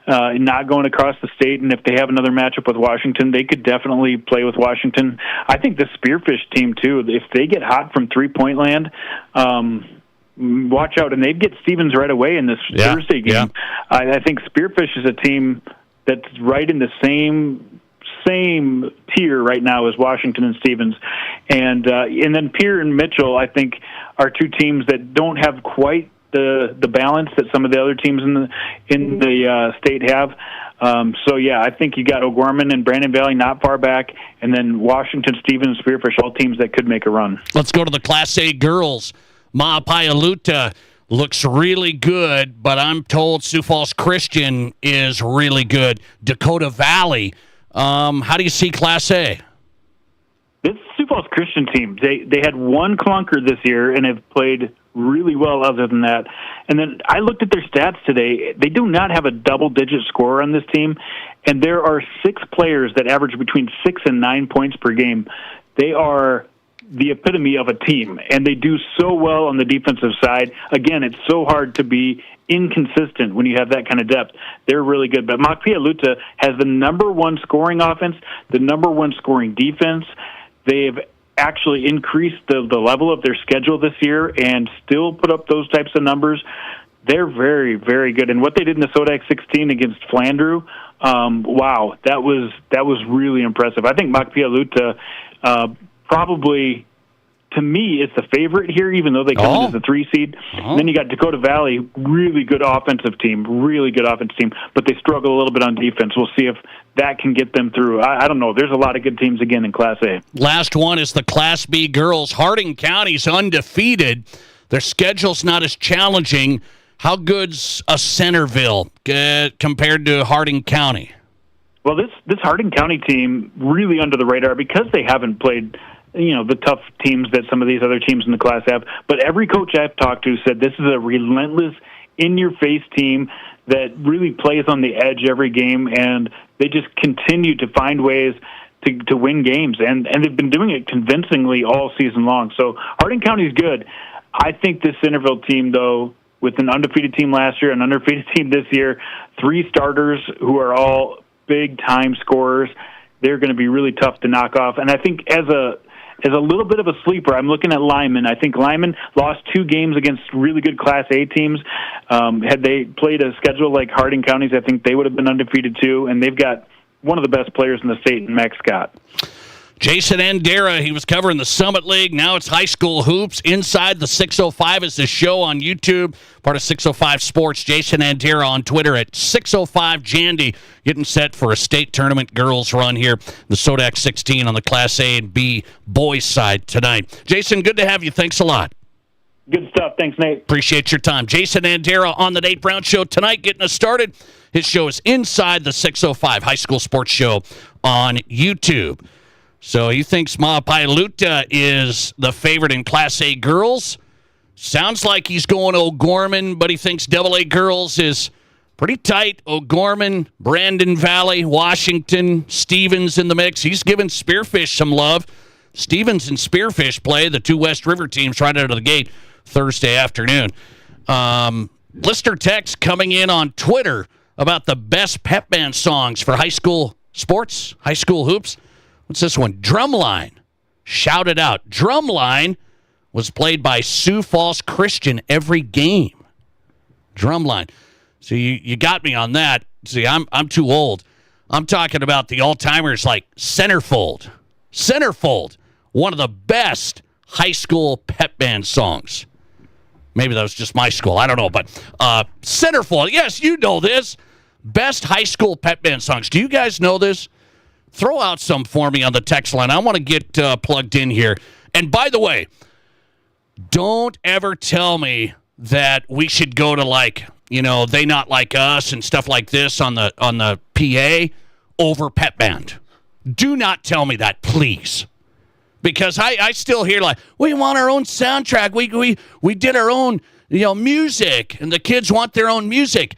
not going across the state. And if they have another matchup with Washington, they could definitely play with Washington. I think the Spearfish team, too, if they get hot from three-point land, watch out. And they'd get Stevens right away in this Thursday game. Yeah. I think Spearfish is a team that's right in the same tier right now as Washington and Stevens, and then Pierre and Mitchell, I think, are two teams that don't have quite the balance that some of the other teams in the state have. So yeah, I think you got O'Gorman and Brandon Valley not far back, and then Washington, Stevens, Spearfish, all teams that could make a run. Let's go to the Class A girls. Ma'apai-Alute looks really good, but I'm told Sioux Falls Christian is really good. Dakota Valley. How do you see Class A? This Sioux Falls Christian team, they had one clunker this year and have played really well other than that. And then I looked at their stats today. They do not have a double-digit scorer on this team, and there are 6 players that average between 6 and 9 points per game. They are the epitome of a team, and they do so well on the defensive side. Again, it's so hard to be inconsistent when you have that kind of depth. They're really good. But Ma'apai-Alute has the number 1 scoring offense, the number 1 scoring defense. They've actually increased the level of their schedule this year and still put up those types of numbers. They're very, very good. And what they did in the Sodak 16 against Flandreau, wow, that was really impressive. I think Ma'apai-Alute probably, to me, is the favorite here, even though they come in as the 3 seed. Then you got Dakota Valley, really good offensive team, but they struggle a little bit on defense. We'll see if that can get them through. I don't know. There's a lot of good teams again in Class A. Last one is the Class B girls. Harding County's undefeated. Their schedule's not as challenging. How good's a Centerville compared to Harding County? Well, this Harding County team really under the radar because they haven't played the tough teams that some of these other teams in the class have. But every coach I've talked to said this is a relentless, in-your-face team that really plays on the edge every game, and they just continue to find ways to win games. And they've been doing it convincingly all season long. So Harding County's good. I think this Centerville team, though, with an undefeated team last year, an undefeated team this year, 3 starters who are all big-time scorers, they're going to be really tough to knock off. And I think as a little bit of a sleeper, I'm looking at Lyman. I think Lyman lost 2 games against really good Class A teams. Had they played a schedule like Harding County's, I think they would have been undefeated too, and they've got one of the best players in the state in Max Scott. Jason Andera, he was covering the Summit League. Now it's high school hoops. Inside the 605 is the show on YouTube, part of 605 Sports. Jason Andera on Twitter at 605 Jandy, getting set for a state tournament girls run here. The Sodak 16 on the Class A and B boys side tonight. Jason, good to have you. Thanks a lot. Good stuff. Thanks, Nate. Appreciate your time. Jason Andera on the Nate Brown Show tonight, getting us started. His show is Inside the 605 High School Sports Show on YouTube. So he thinks Ma'apai-Alute is the favorite in Class A girls. Sounds like he's going O'Gorman, but he thinks AA girls is pretty tight. O'Gorman, Brandon Valley, Washington, Stevens in the mix. He's giving Spearfish some love. Stevens and Spearfish play, the 2 West River teams, right out of the gate Thursday afternoon. Blister text coming in on Twitter about the best pep band songs for high school sports, high school hoops. What's this one? Drumline. Shout it out. Drumline was played by Sioux Falls Christian every game. Drumline. So you got me on that. See, I'm too old. I'm talking about the all-timers like Centerfold. Centerfold, one of the best high school pep band songs. Maybe that was just my school. I don't know. But Centerfold, yes, you know this. Best high school pep band songs. Do you guys know this? Throw out some for me on the text line. I want to get plugged in here. And by the way, don't ever tell me that we should go to They Not Like Us and stuff like this on the PA over pep band. Do not tell me that, please. Because I still hear we want our own soundtrack. We did our own music, and the kids want their own music.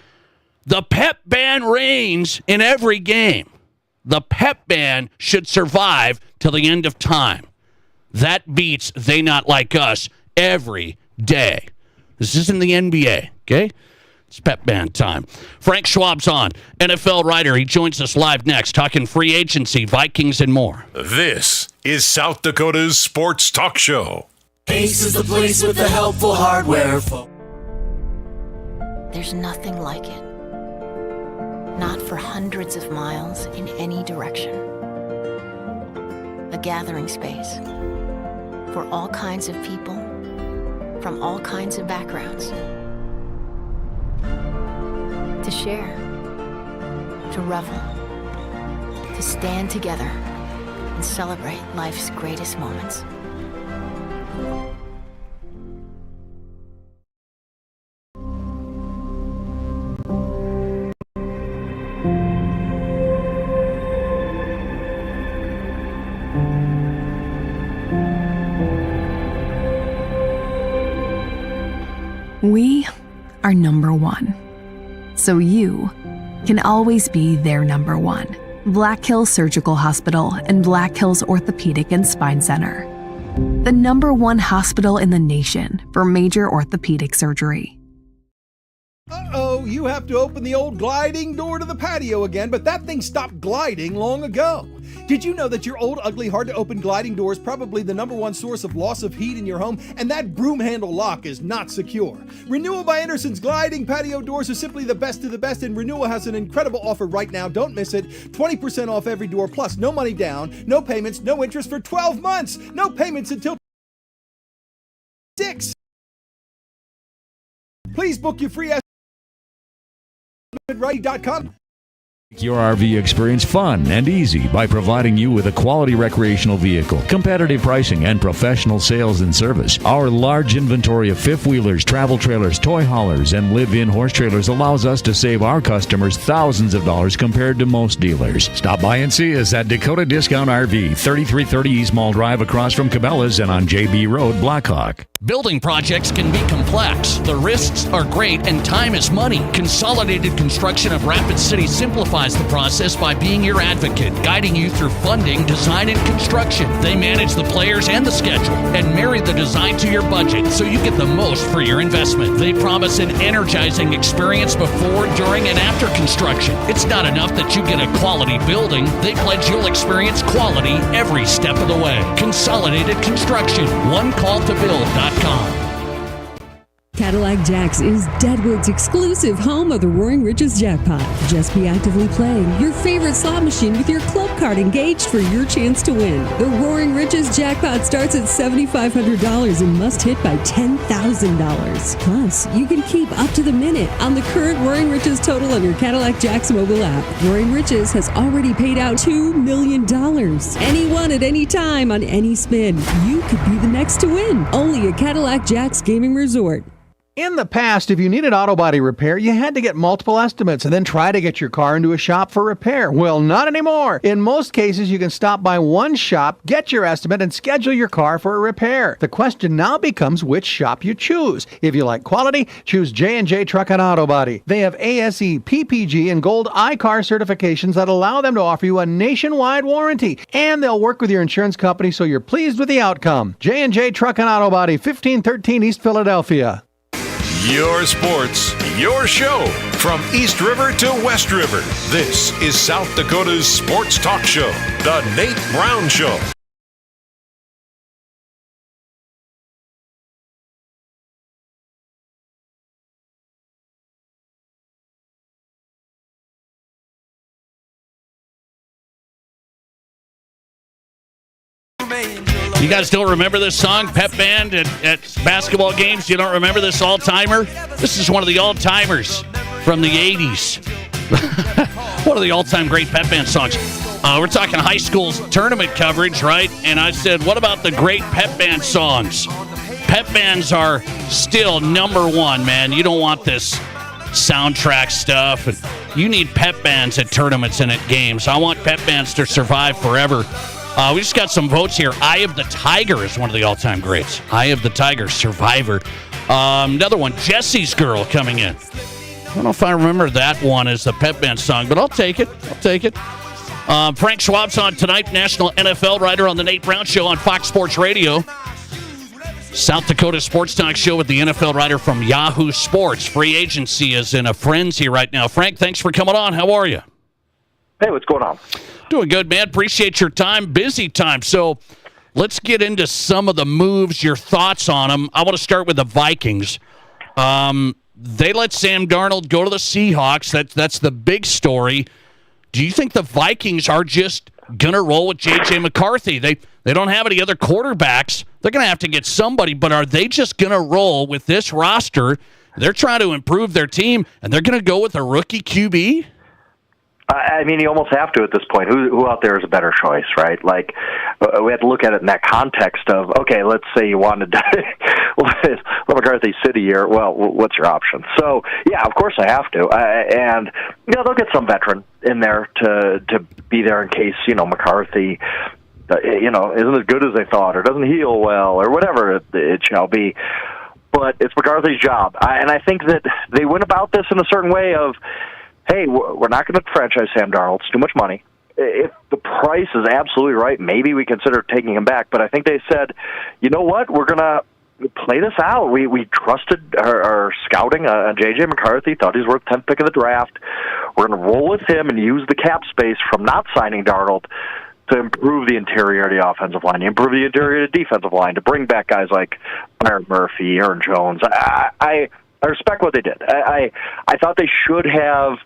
The pep band reigns in every game. The pep band should survive till the end of time. That beats They Not Like Us every day. This isn't the NBA, okay? It's pep band time. Frank Schwab's on, NFL writer. He joins us live next, talking free agency, Vikings, and more. This is South Dakota's Sports Talk Show. Ace is the place with the helpful hardware. There's nothing like it. Not for hundreds of miles in any direction. A gathering space for all kinds of people from all kinds of backgrounds. To share, to revel, to stand together and celebrate life's greatest moments. We are number one. So you can always be their number one. Black Hills Surgical Hospital and Black Hills Orthopedic and Spine Center. The number one hospital in the nation for major orthopedic surgery. Uh-oh, you have to open the old gliding door to the patio again, but that thing stopped gliding long ago. Did you know that your old, ugly, hard-to-open gliding door is probably the number one source of loss of heat in your home, and that broom handle lock is not secure? Renewal by Anderson's gliding patio doors are simply the best of the best, and Renewal has an incredible offer right now. Don't miss it. 20% off every door, plus no money down, no payments, no interest for 12 months. No payments until 6. Please book your free estimate@right.com. Make your RV experience fun and easy by providing you with a quality recreational vehicle, competitive pricing, and professional sales and service. Our large inventory of fifth-wheelers, travel trailers, toy haulers, and live-in horse trailers allows us to save our customers thousands of dollars compared to most dealers. Stop by and see us at Dakota Discount RV, 3330 East Mall Drive across from Cabela's and on JB Road, Blackhawk. Building projects can be complex. The risks are great and time is money. Consolidated Construction of Rapid City simplifies the process by being your advocate, guiding you through funding, design, and construction. They manage the players and the schedule and marry the design to your budget so you get the most for your investment. They promise an energizing experience before, during, and after construction. It's not enough that you get a quality building. They pledge you'll experience quality every step of the way. Consolidated Construction. OneCallToBuild.com. Cadillac Jacks is Deadwood's exclusive home of the Roaring Riches Jackpot. Just be actively playing your favorite slot machine with your club card engaged for your chance to win. The Roaring Riches Jackpot starts at $7,500 and must hit by $10,000. Plus, you can keep up to the minute on the current Roaring Riches total on your Cadillac Jacks mobile app. Roaring Riches has already paid out $2 million. Anyone at any time on any spin. You could be the next to win. Only at Cadillac Jacks Gaming Resort. In the past, if you needed auto body repair, you had to get multiple estimates and then try to get your car into a shop for repair. Well, not anymore. In most cases, you can stop by one shop, get your estimate, and schedule your car for a repair. The question now becomes which shop you choose. If you like quality, choose J&J Truck and Auto Body. They have ASE, PPG, and Gold iCar certifications that allow them to offer you a nationwide warranty. And they'll work with your insurance company so you're pleased with the outcome. J&J Truck and Auto Body, 1513 East Philadelphia. Your sports, your show. From East River to West River, this is South Dakota's Sports Talk Show, The Nate Brown Show. You guys don't remember this song, Pep Band, at basketball games? You don't remember this all-timer? This is one of the all-timers from the 80s. One of the all-time great Pep Band songs. We're talking high school tournament coverage, right? And I said, what about the great Pep Band songs? Pep Bands are still number one, man. You don't want this soundtrack stuff. And you need Pep Bands at tournaments and at games. I want Pep Bands to survive forever. We just got some votes here. Eye of the Tiger is one of the all-time greats. Eye of the Tiger, Survivor. Another one, Jesse's Girl, coming in. I don't know if I remember that one as the Pep Band song, but I'll take it. Frank Schwab's on tonight, national NFL writer on the Nate Brown Show on Fox Sports Radio. South Dakota Sports Talk Show with the NFL writer from Yahoo Sports. Free agency is in a frenzy right now. Frank, thanks for coming on. How are you? Hey, what's going on? Doing good, man. Appreciate your time. Busy time. So let's get into some of the moves, your thoughts on them. I want to start with the Vikings. They let Sam Darnold go to the Seahawks. That's the big story. Do you think the Vikings are just going to roll with J.J. McCarthy? They don't have any other quarterbacks. They're going to have to get somebody, but are they just going to roll with this roster? They're trying to improve their team, and they're going to go with a rookie QB? I mean, you almost have to at this point. Who out there is a better choice, right? Like, we have to look at it in that context of, okay, let's say you wanted to let McCarthy sit a year. Well, what's your option? So, yeah, of course I have to. And, they'll get some veteran in there to be there in case, McCarthy, isn't as good as they thought or doesn't heal well or whatever it shall be. But it's McCarthy's job. And I think that they went about this in a certain way of, hey, we're not going to franchise Sam Darnold. It's too much money. If the price is absolutely right, maybe we consider taking him back. But I think they said, you know what, we're going to play this out. We trusted our scouting on J.J. McCarthy, thought he was worth 10th pick of the draft. We're going to roll with him and use the cap space from not signing Darnold to improve the interior of the offensive line, to improve the interior of the defensive line, to bring back guys like Byron Murphy, Aaron Jones. I respect what they did. I thought they should have,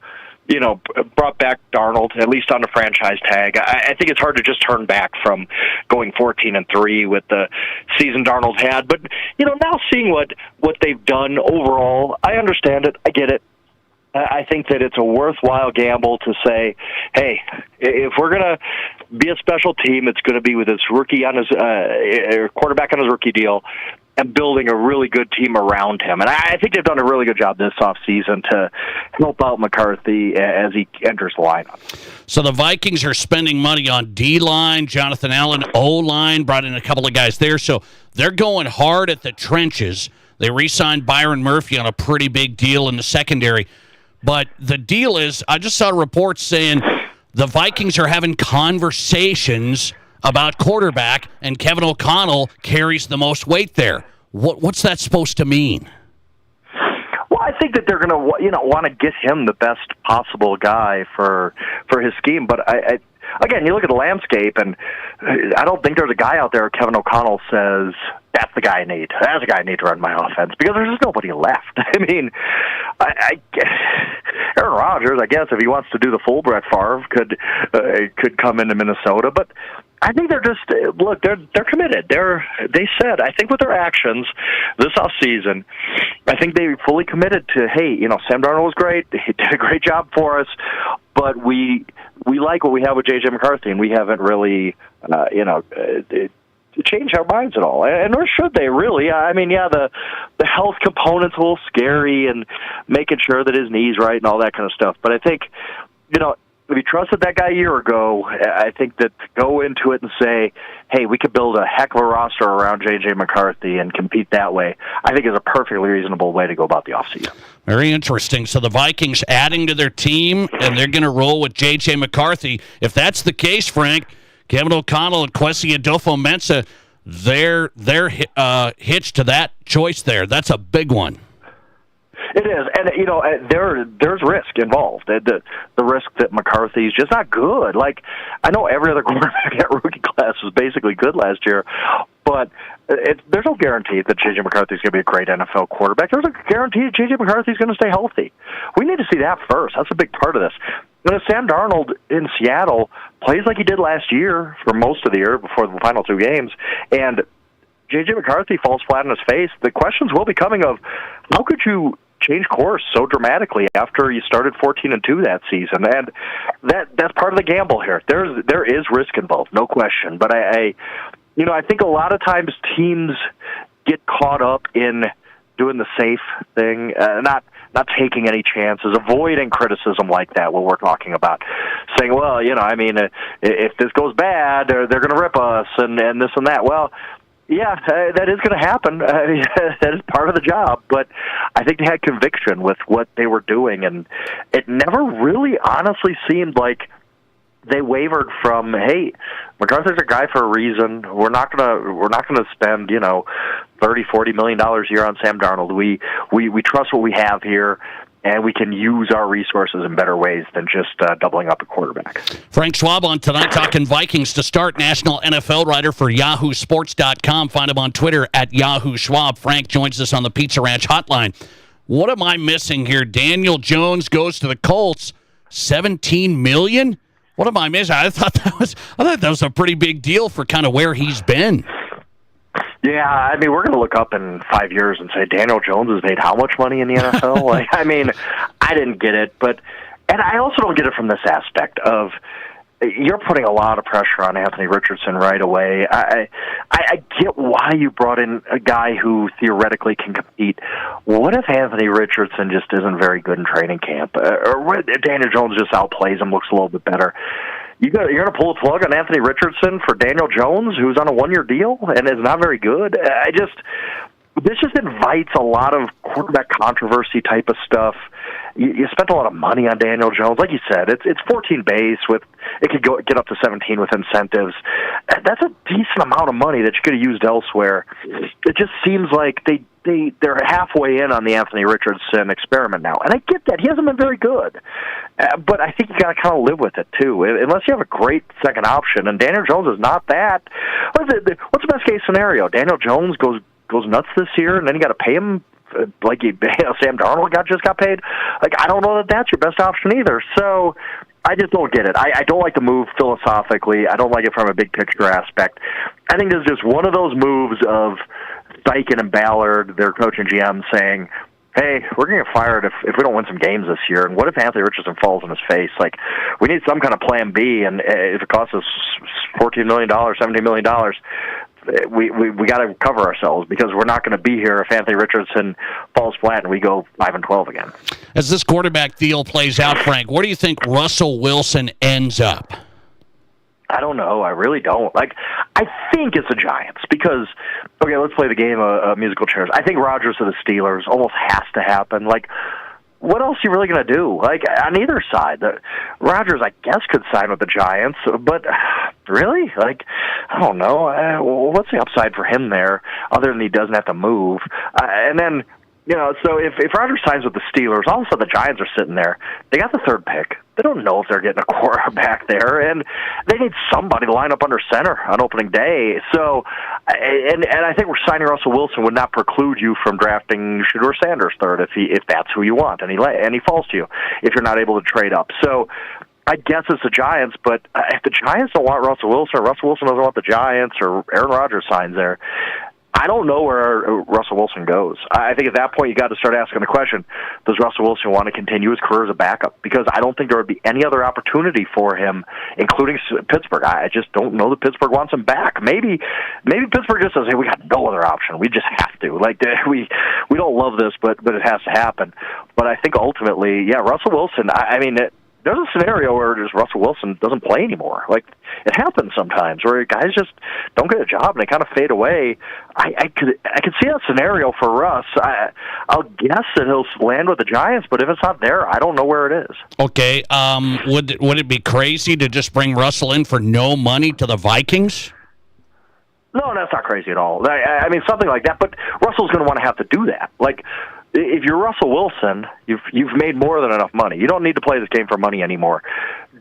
brought back Darnold, at least on the franchise tag. I think it's hard to just turn back from going 14-3 with the season Darnold had. But, now seeing what they've done overall, I understand it. I get it. I think that it's a worthwhile gamble to say, hey, if we're going to be a special team, it's going to be with his rookie on his quarterback on his rookie deal, and building a really good team around him. And I think they've done a really good job this offseason to help out McCarthy as he enters the lineup. So the Vikings are spending money on D-line, Jonathan Allen, O-line, brought in a couple of guys there. So they're going hard at the trenches. They re-signed Byron Murphy on a pretty big deal in the secondary. But the deal is, I just saw reports saying the Vikings are having conversations about quarterback, and Kevin O'Connell carries the most weight there. What's that supposed to mean? Well, I think that they're going to, want to get him the best possible guy for his scheme. But again, you look at the landscape, and I don't think there's a guy out there Kevin O'Connell says, that's the guy I need. That's the guy I need to run my offense, because there's just nobody left. I mean, Aaron Rodgers, I guess, if he wants to do the full Brett Favre, could come into Minnesota. But I think they're just, look, they're committed. They said, I think with their actions this offseason, I think they fully committed to, hey, Sam Darnold was great. He did a great job for us, but we like what we have with J.J. McCarthy, and we haven't really, change our minds at all, and nor should they really. I mean, yeah, the health component's a little scary, and making sure that his knee's right and all that kind of stuff. But I think, if you trusted that guy a year ago, I think that to go into it and say, hey, we could build a heck of a roster around J.J. McCarthy and compete that way, I think is a perfectly reasonable way to go about the offseason. Very interesting. So the Vikings adding to their team, and they're going to roll with J.J. McCarthy. If that's the case, Frank, Kevin O'Connell and Kwesi Adofo-Mensah, they're hitched to that choice there. That's a big one. It is, and there's risk involved. The risk that McCarthy's just not good. Like, I know every other quarterback in that rookie class was basically good last year, but there's no guarantee that J.J. McCarthy's going to be a great NFL quarterback. There's a guarantee that J.J. McCarthy's going to stay healthy. We need to see that first. That's a big part of this. If Sam Darnold in Seattle plays like he did last year for most of the year before the final two games, and J.J. McCarthy falls flat on his face, the questions will be coming of, how could you change course so dramatically after you started 14-2 that season? And that's part of the gamble here. There is risk involved, no question. But I think a lot of times teams get caught up in doing the safe thing, not taking any chances, avoiding criticism like that, what we're talking about. Saying, well, if this goes bad, they're going to rip us and this and that. Well, yeah, that is going to happen. That is part of the job. But I think they had conviction with what they were doing, and it never really honestly seemed like they wavered from, hey, McCarthy's a guy for a reason. We're not gonna spend $30, $40 million a year on Sam Darnold. We trust what we have here, and we can use our resources in better ways than just doubling up a quarterback. Frank Schwab on Tonight Talking Vikings to start, national NFL writer for YahooSports.com. Find him on Twitter at Yahoo Schwab. Frank joins us on the Pizza Ranch hotline. What am I missing here? Daniel Jones goes to the Colts, $17 million? What am I missing? I thought that was a pretty big deal for kind of where he's been. Yeah, I mean, we're going to look up in 5 years and say Daniel Jones has made how much money in the NFL? I mean, I didn't get it, and I also don't get it from this aspect of you're putting a lot of pressure on Anthony Richardson right away. I get why you brought in a guy who theoretically can compete. What if Anthony Richardson just isn't very good in training camp, or Daniel Jones just outplays him, looks a little bit better? You're going to pull the plug on Anthony Richardson for Daniel Jones, who's on a one-year deal and is not very good? This just invites a lot of quarterback controversy type of stuff. You spent a lot of money on Daniel Jones. Like you said, it's 14 base with it could get up to 17 with incentives. That's a decent amount of money that you could have used elsewhere. It just seems like they're halfway in on the Anthony Richardson experiment now. And I get that. He hasn't been very good. But I think you got to kind of live with it, too. Unless you have a great second option, and Daniel Jones is not that. What's the best-case scenario? Daniel Jones goes nuts this year, and then you got to pay him like Sam Darnold just got paid. Like, I don't know that that's your best option either. So I just don't get it. I don't like the move philosophically. I don't like it from a big picture aspect. I think this is just one of those moves of Steichen and Ballard, their coach and GM, saying, hey, we're going to get fired if we don't win some games this year. And what if Anthony Richardson falls on his face? Like, we need some kind of plan B, and if it costs us $14 million, $17 million, we got to cover ourselves, because we're not going to be here if Anthony Richardson falls flat and we go 5-12 again. As this quarterback deal plays out, Frank, where do you think Russell Wilson ends up? I don't know. I really don't. I think it's the Giants, because, okay, let's play the game of musical chairs. I think Rodgers to the Steelers almost has to happen. What else are you really going to do? On either side, Rodgers, I guess, could sign with the Giants, but really? I don't know. What's the upside for him there, other than he doesn't have to move? And then, so if Rodgers signs with the Steelers, all of a sudden the Giants are sitting there. They got the third pick. They don't know if they're getting a quarterback there, and they need somebody to line up under center on opening day. So, and I think we're signing Russell Wilson would not preclude you from drafting Shedeur Sanders third if that's who you want, and he falls to you if you're not able to trade up. So, I guess it's the Giants, but if the Giants don't want Russell Wilson, or Russell Wilson doesn't want the Giants, or Aaron Rodgers signs there, I don't know where Russell Wilson goes. I think at that point you got to start asking the question, does Russell Wilson want to continue his career as a backup? Because I don't think there would be any other opportunity for him, including Pittsburgh. I just don't know that Pittsburgh wants him back. Maybe Pittsburgh just says, hey, we got no other option. We just have to. We don't love this, but it has to happen. But I think ultimately, yeah, Russell Wilson, there's a scenario where just Russell Wilson doesn't play anymore. It happens sometimes where guys just don't get a job and they kind of fade away. I could see that scenario for Russ. I'll guess that he'll land with the Giants, but if it's not there, I don't know where it is. Okay, would it be crazy to just bring Russell in for no money to the Vikings? No, that's not crazy at all. Something like that, but Russell's going to want to have to do that. If you're Russell Wilson, you've made more than enough money. You don't need to play this game for money anymore.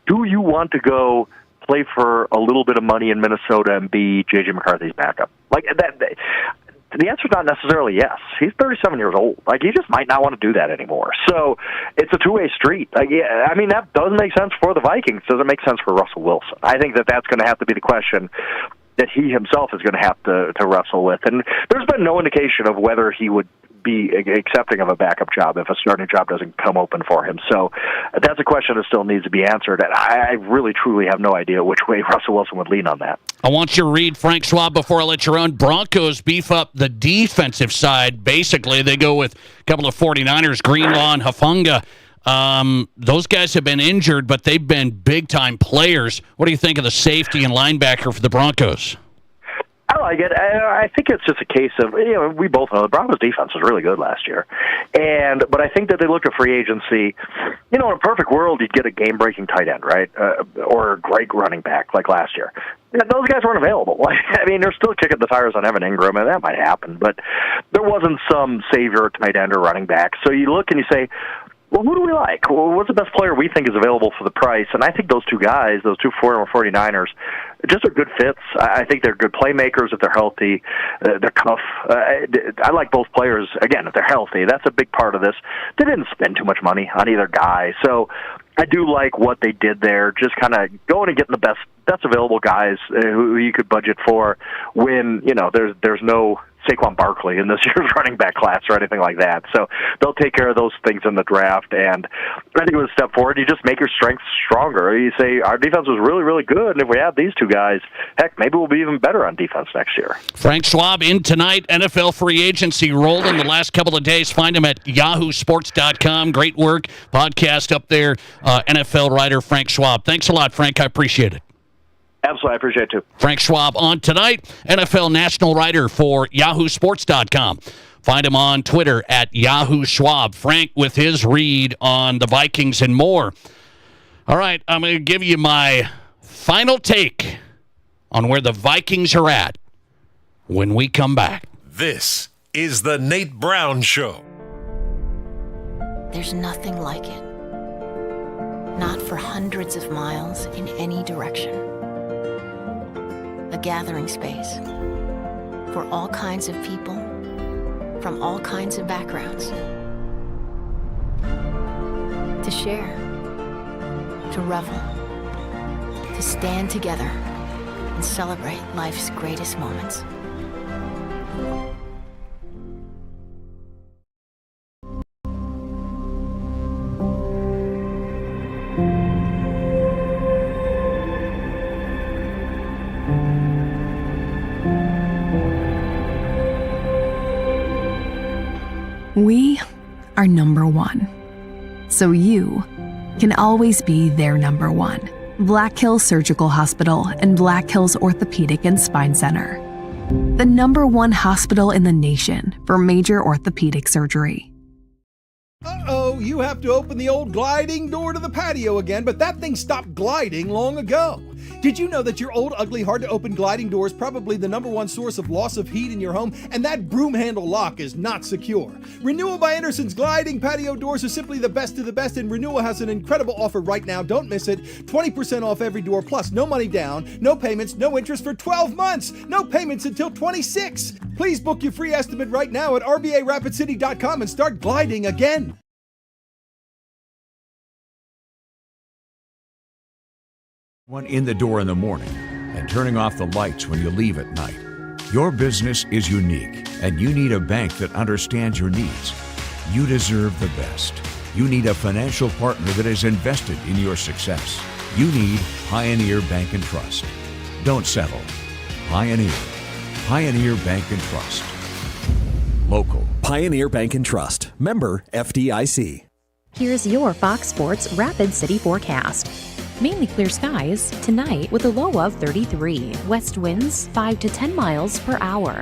Do you want to go play for a little bit of money in Minnesota and be J.J. McCarthy's backup? The answer is not necessarily yes. He's 37 years old. He just might not want to do that anymore. So it's a two-way street. That does make sense for the Vikings. Does it make sense for Russell Wilson? I think that's going to have to be the question that he himself is going to have to wrestle with. And there's been no indication of whether he would be accepting of a backup job if a starting job doesn't come open for him. So that's a question that still needs to be answered, and I really, truly have no idea which way Russell Wilson would lean on that. I want you to read Frank Schwab before I let you run. Broncos beef up the defensive side. Basically, they go with a couple of 49ers, Greenlaw and Hufanga. Those guys have been injured, but they've been big-time players. What do you think of the safety and linebacker for the Broncos? I like it. I think it's just a case of, we both know the Broncos' defense was really good last year. But I think that they look at free agency. In a perfect world, you'd get a game-breaking tight end, right? Or a great running back like last year. Those guys weren't available. They're still kicking the tires on Evan Ingram, and that might happen. But there wasn't some savior tight end or running back. So you look and you say, well, who do we like? Well, what's the best player we think is available for the price? And I think those two guys, those two former 49ers, just are good fits. I think they're good playmakers if they're healthy. They're tough. I like both players, again, if they're healthy. That's a big part of this. They didn't spend too much money on either guy. So I do like what they did there, just kind of going and getting the best available guys who you could budget for when, there's no Saquon Barkley in this year's running back class or anything like that. So they'll take care of those things in the draft, and I think it was a step forward. You just make your strengths stronger. You say, our defense was really, really good, and if we have these two guys, heck, maybe we'll be even better on defense next year. Frank Schwab in tonight. NFL free agency rolled in the last couple of days. Find him at yahoosports.com. Great work. Podcast up there. NFL writer Frank Schwab. Thanks a lot, Frank. I appreciate it. Absolutely, I appreciate it too. Frank Schwab on tonight, NFL national writer for yahoosports.com. Find him on Twitter at Yahoo Schwab. Frank with his read on the Vikings and more. All right, I'm going to give you my final take on where the Vikings are at when we come back. This is the Nate Brown Show. There's nothing like it. Not for hundreds of miles in any direction. A gathering space for all kinds of people from all kinds of backgrounds to share, to revel, to stand together and celebrate life's greatest moments. We are number one, so you can always be their number one. Black Hills Surgical Hospital and Black Hills Orthopedic and Spine Center. The number one hospital in the nation for major orthopedic surgery. Uh-oh, you have to open the old gliding door to the patio again, but that thing stopped gliding long ago. Did you know that your old, ugly, hard-to-open gliding door is probably the number one source of loss of heat in your home, and that broom handle lock is not secure? Renewal by Anderson's gliding patio doors are simply the best of the best, and Renewal has an incredible offer right now. Don't miss it. 20% off every door, plus no money down, no payments, no interest for 12 months. No payments until 26. Please book your free estimate right now at RBARapidCity.com and start gliding again. One in the door in the morning and turning off the lights when you leave at night. Your business is unique, and you need a bank that understands your needs. You deserve the best. You need a financial partner that is invested in your success. You need Pioneer Bank and Trust. Don't settle. Pioneer. Pioneer Bank and Trust. Local. Pioneer Bank and Trust. Member FDIC. Here's your Fox Sports Rapid City forecast. Mainly clear skies tonight with a low of 33. West winds 5 to 10 miles per hour.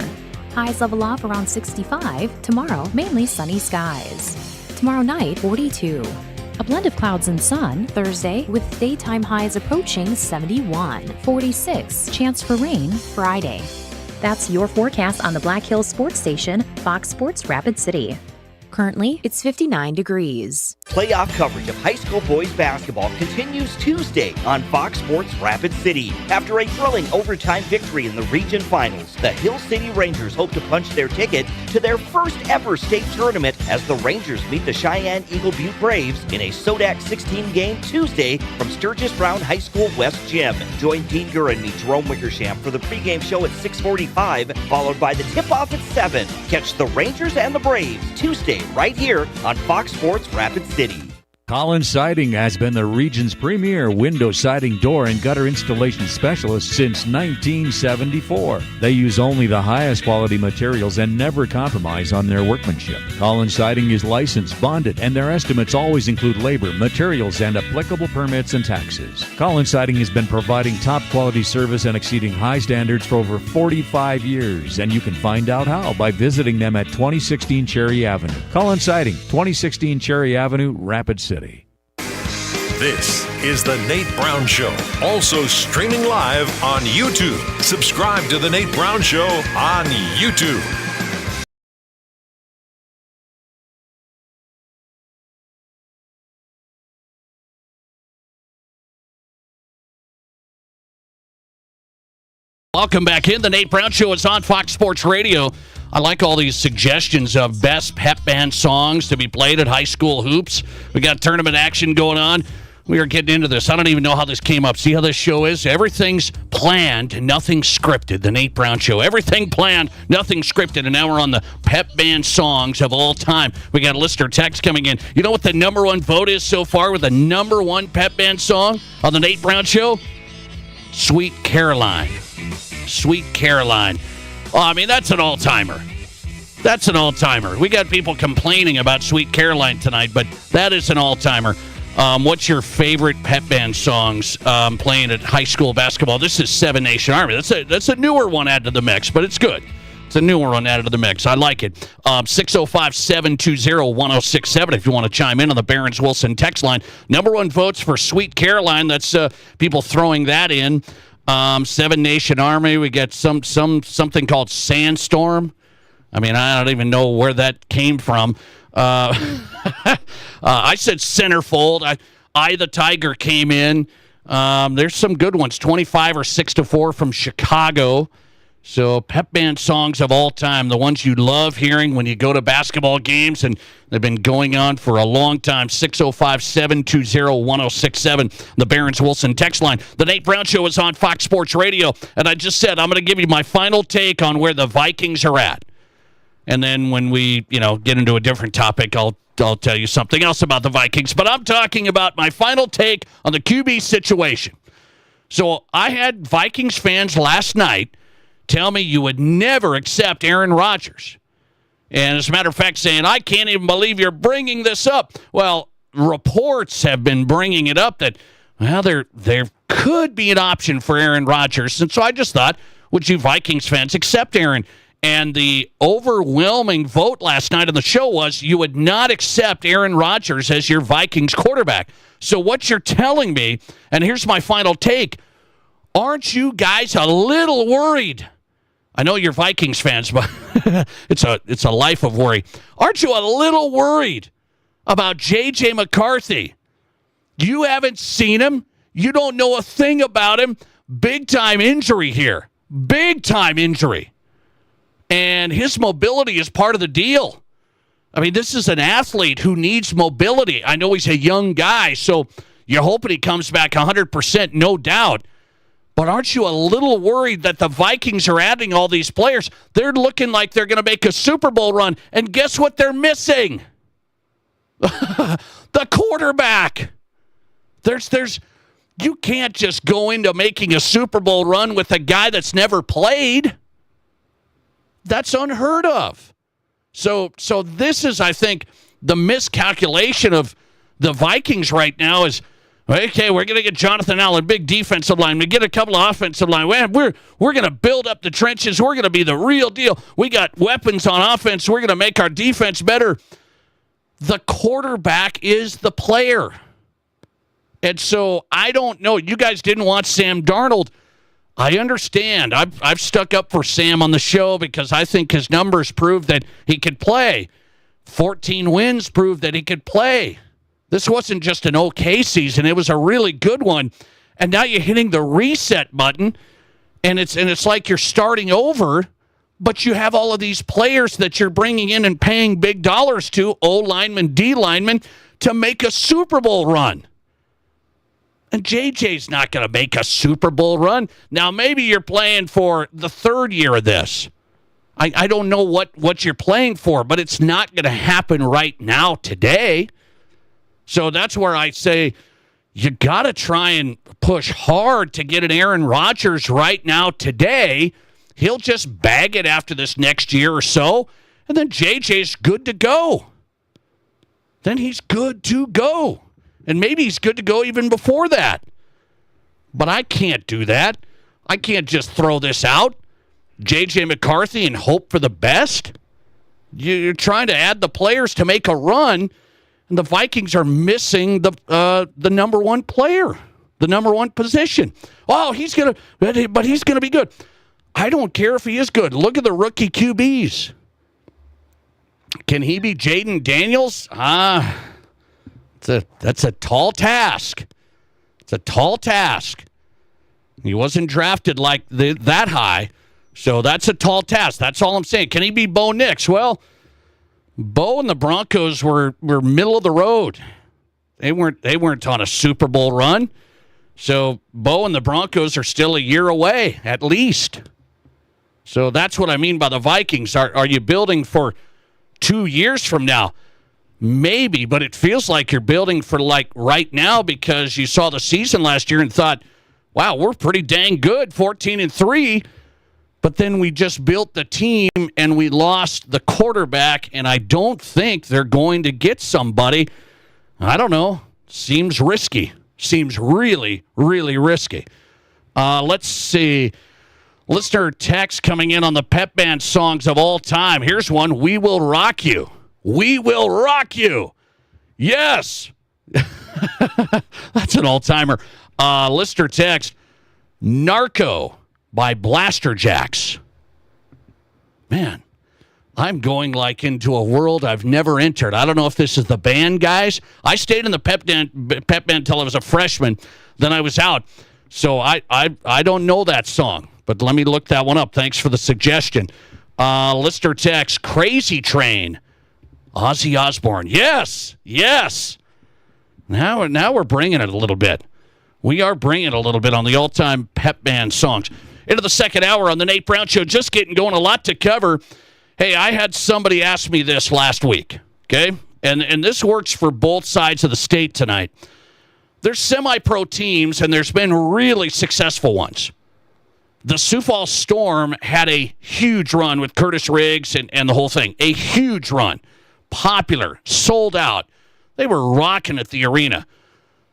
Highs level off around 65. Tomorrow, mainly sunny skies. Tomorrow night, 42. A blend of clouds and sun Thursday with daytime highs approaching 71. 46. Chance for rain Friday. That's your forecast on the Black Hills Sports Station, Fox Sports Rapid City. Currently, it's 59 degrees. Playoff coverage of high school boys basketball continues Tuesday on Fox Sports Rapid City. After a thrilling overtime victory in the region finals, the Hill City Rangers hope to punch their ticket to their first ever state tournament as the Rangers meet the Cheyenne Eagle Butte Braves in a Sodak 16 game Tuesday from Sturgis Brown High School West Gym. Join Dean Gurr and me, Jerome Wickersham, for the pregame show at 6:45, followed by the tip-off at 7. Catch the Rangers and the Braves Tuesday right here on Fox Sports Rapid City. Collins Siding has been the region's premier window siding, door, and gutter installation specialist since 1974. They use only the highest quality materials and never compromise on their workmanship. Collins Siding is licensed, bonded, and their estimates always include labor, materials, and applicable permits and taxes. Collins Siding has been providing top quality service and exceeding high standards for over 45 years, and you can find out how by visiting them at 2016 Cherry Avenue. Collins Siding, 2016 Cherry Avenue, Rapid City. This is The Nate Brown Show, also streaming live on YouTube. Subscribe to The Nate Brown Show on YouTube. Welcome back in. The Nate Brown Show is on Fox Sports Radio. I like all these suggestions of best pep band songs to be played at high school hoops. We got tournament action going on. We are getting into this. I don't even know how this came up. See how this show is? Everything's planned, nothing scripted. The Nate Brown Show. Everything planned, nothing scripted. And now we're on the pep band songs of all time. We got a listener text coming in. You know what the number one vote is so far with the number one pep band song on the Nate Brown Show? Sweet Caroline. Sweet Caroline. Oh, I mean, that's an all-timer. That's an all-timer. We got people complaining about Sweet Caroline tonight, but that is an all-timer. What's your favorite pep band songs playing at high school basketball? This is Seven Nation Army. That's a newer one added to the mix, but it's good. It's a newer one added to the mix. I like it. 605-720-1067 if you want to chime in on the Barron's Wilson text line. Number one votes for Sweet Caroline. That's people throwing that in. Seven Nation Army. We got something called Sandstorm. I mean, I don't even know where that came from. I said Centerfold. I the Tiger came in. There's some good ones. 25 or 6-4 from Chicago. So pep band songs of all time, the ones you love hearing when you go to basketball games, and they've been going on for a long time. 605-720-1067, the Barron's Wilson text line. The Nate Brown Show is on Fox Sports Radio, and I just said I'm going to give you my final take on where the Vikings are at. And then when we, get into a different topic, I'll tell you something else about the Vikings. But I'm talking about my final take on the QB situation. So I had Vikings fans last night tell me you would never accept Aaron Rodgers. And as a matter of fact, saying, I can't even believe you're bringing this up. Well, reports have been bringing it up that, well, there could be an option for Aaron Rodgers. And so I just thought, would you Vikings fans accept Aaron? And the overwhelming vote last night on the show was you would not accept Aaron Rodgers as your Vikings quarterback. So what you're telling me, and here's my final take, aren't you guys a little worried? I know you're Vikings fans, but it's a life of worry. Aren't you a little worried about J.J. McCarthy? You haven't seen him. You don't know a thing about him. Big-time injury here. Big-time injury. And his mobility is part of the deal. I mean, this is an athlete who needs mobility. I know he's a young guy, so you're hoping he comes back 100%, no doubt. But aren't you a little worried that the Vikings are adding all these players? They're looking like they're going to make a Super Bowl run. And guess what they're missing? The quarterback. You can't just go into making a Super Bowl run with a guy that's never played. That's unheard of. So this is, I think, the miscalculation of the Vikings right now is, okay, we're going to get Jonathan Allen, big defensive line. We get a couple of offensive line. We're going to build up the trenches. We're going to be the real deal. We got weapons on offense. We're going to make our defense better. The quarterback is the player. And so I don't know. You guys didn't want Sam Darnold. I understand. I've stuck up for Sam on the show because I think his numbers prove that he could play. 14 wins prove that he could play. This wasn't just an okay season. It was a really good one. And now you're hitting the reset button, and it's like you're starting over, but you have all of these players that you're bringing in and paying big dollars to, O linemen, D linemen, to make a Super Bowl run. And JJ's not going to make a Super Bowl run. Now, maybe you're playing for the third year of this. I don't know what you're playing for, but it's not going to happen right now today. So that's where I say you got to try and push hard to get an Aaron Rodgers right now today. He'll just bag it after this next year or so, and then JJ's good to go. Then he's good to go. And maybe he's good to go even before that. But I can't do that. I can't just throw this out, J.J. McCarthy, and hope for the best. You're trying to add the players to make a run, and the Vikings are missing the number one player, the number one position. Oh, he's gonna be good. I don't care if he is good. Look at the rookie QBs. Can he be Jaden Daniels? That's a tall task. It's a tall task. He wasn't drafted like that high, so that's a tall task. That's all I'm saying. Can he be Bo Nix? Well, Bo and the Broncos were middle of the road. They weren't on a Super Bowl run, so Bo and the Broncos are still a year away at least. So that's what I mean by the Vikings. Are you building for 2 years from now? Maybe, but it feels like you're building for like right now because you saw the season last year and thought, wow, we're pretty dang good, 14-3. But then we just built the team and we lost the quarterback, and I don't think they're going to get somebody. I don't know. Seems risky. Seems really, really risky. Let's see. Listener text coming in on the Pep Band songs of all time. Here's one. We Will Rock You. We Will Rock You. Yes. That's an all-timer. Listener text, Narco by Blaster Jacks. Man, I'm going like into a world I've never entered. I don't know if this is the band, guys. I stayed in the Pep Band until I was a freshman. Then I was out. So I don't know that song, but let me look that one up. Thanks for the suggestion. Listener text, Crazy Train. Ozzy Osbourne. Yes. Now we're bringing it a little bit. We are bringing it a little bit on the all-time Pep Band songs. Into the second hour on the Nate Brown Show. Just getting going, a lot to cover. Hey, I had somebody ask me this last week, okay? And this works for both sides of the state tonight. There's semi-pro teams, and there's been really successful ones. The Sioux Falls Storm had a huge run with Curtis Riggs and the whole thing. A huge run. Popular. Sold out. They were rocking at the arena.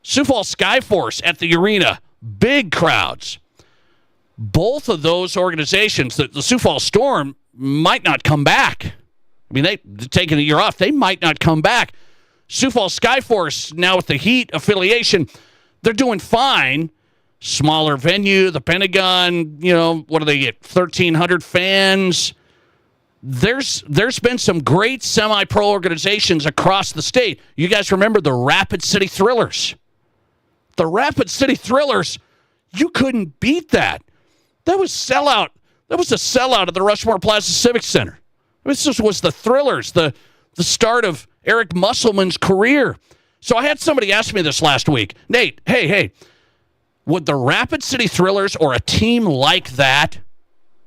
Sioux Falls Skyforce at the arena. Big crowds. Both of those organizations, the Sioux Falls Storm, might not come back. I mean, they're taking a year off. They might not come back. Sioux Falls Skyforce, now with the Heat affiliation, they're doing fine. Smaller venue, the Pentagon, what do they get? 1,300 fans. There's been some great semi-pro organizations across the state. You guys remember the Rapid City Thrillers? The Rapid City Thrillers, you couldn't beat that. That was sellout. That was a sellout of the Rushmore Plaza Civic Center. This was the Thrillers, the start of Eric Musselman's career. So I had somebody ask me this last week. Nate, hey, would the Rapid City Thrillers or a team like that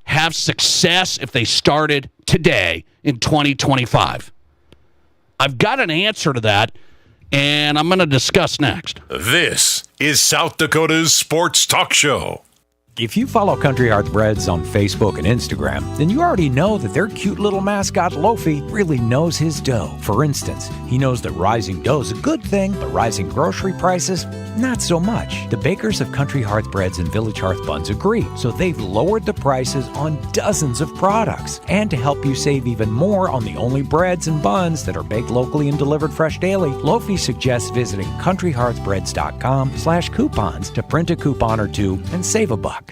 have success if they started today in 2025? I've got an answer to that, and I'm going to discuss next. This is South Dakota's Sports Talk Show. If you follow Country Heartbreads on Facebook and Instagram, then you already know that their cute little mascot, Lofi, really knows his dough. For instance, he knows that rising dough is a good thing, but rising grocery prices, not so much. The bakers of Country Heartbreads and Village Hearth Buns agree, so they've lowered the prices on dozens of products. And to help you save even more on the only breads and buns that are baked locally and delivered fresh daily, Lofi suggests visiting countryhearthbreads.com/coupons to print a coupon or two and save a buck.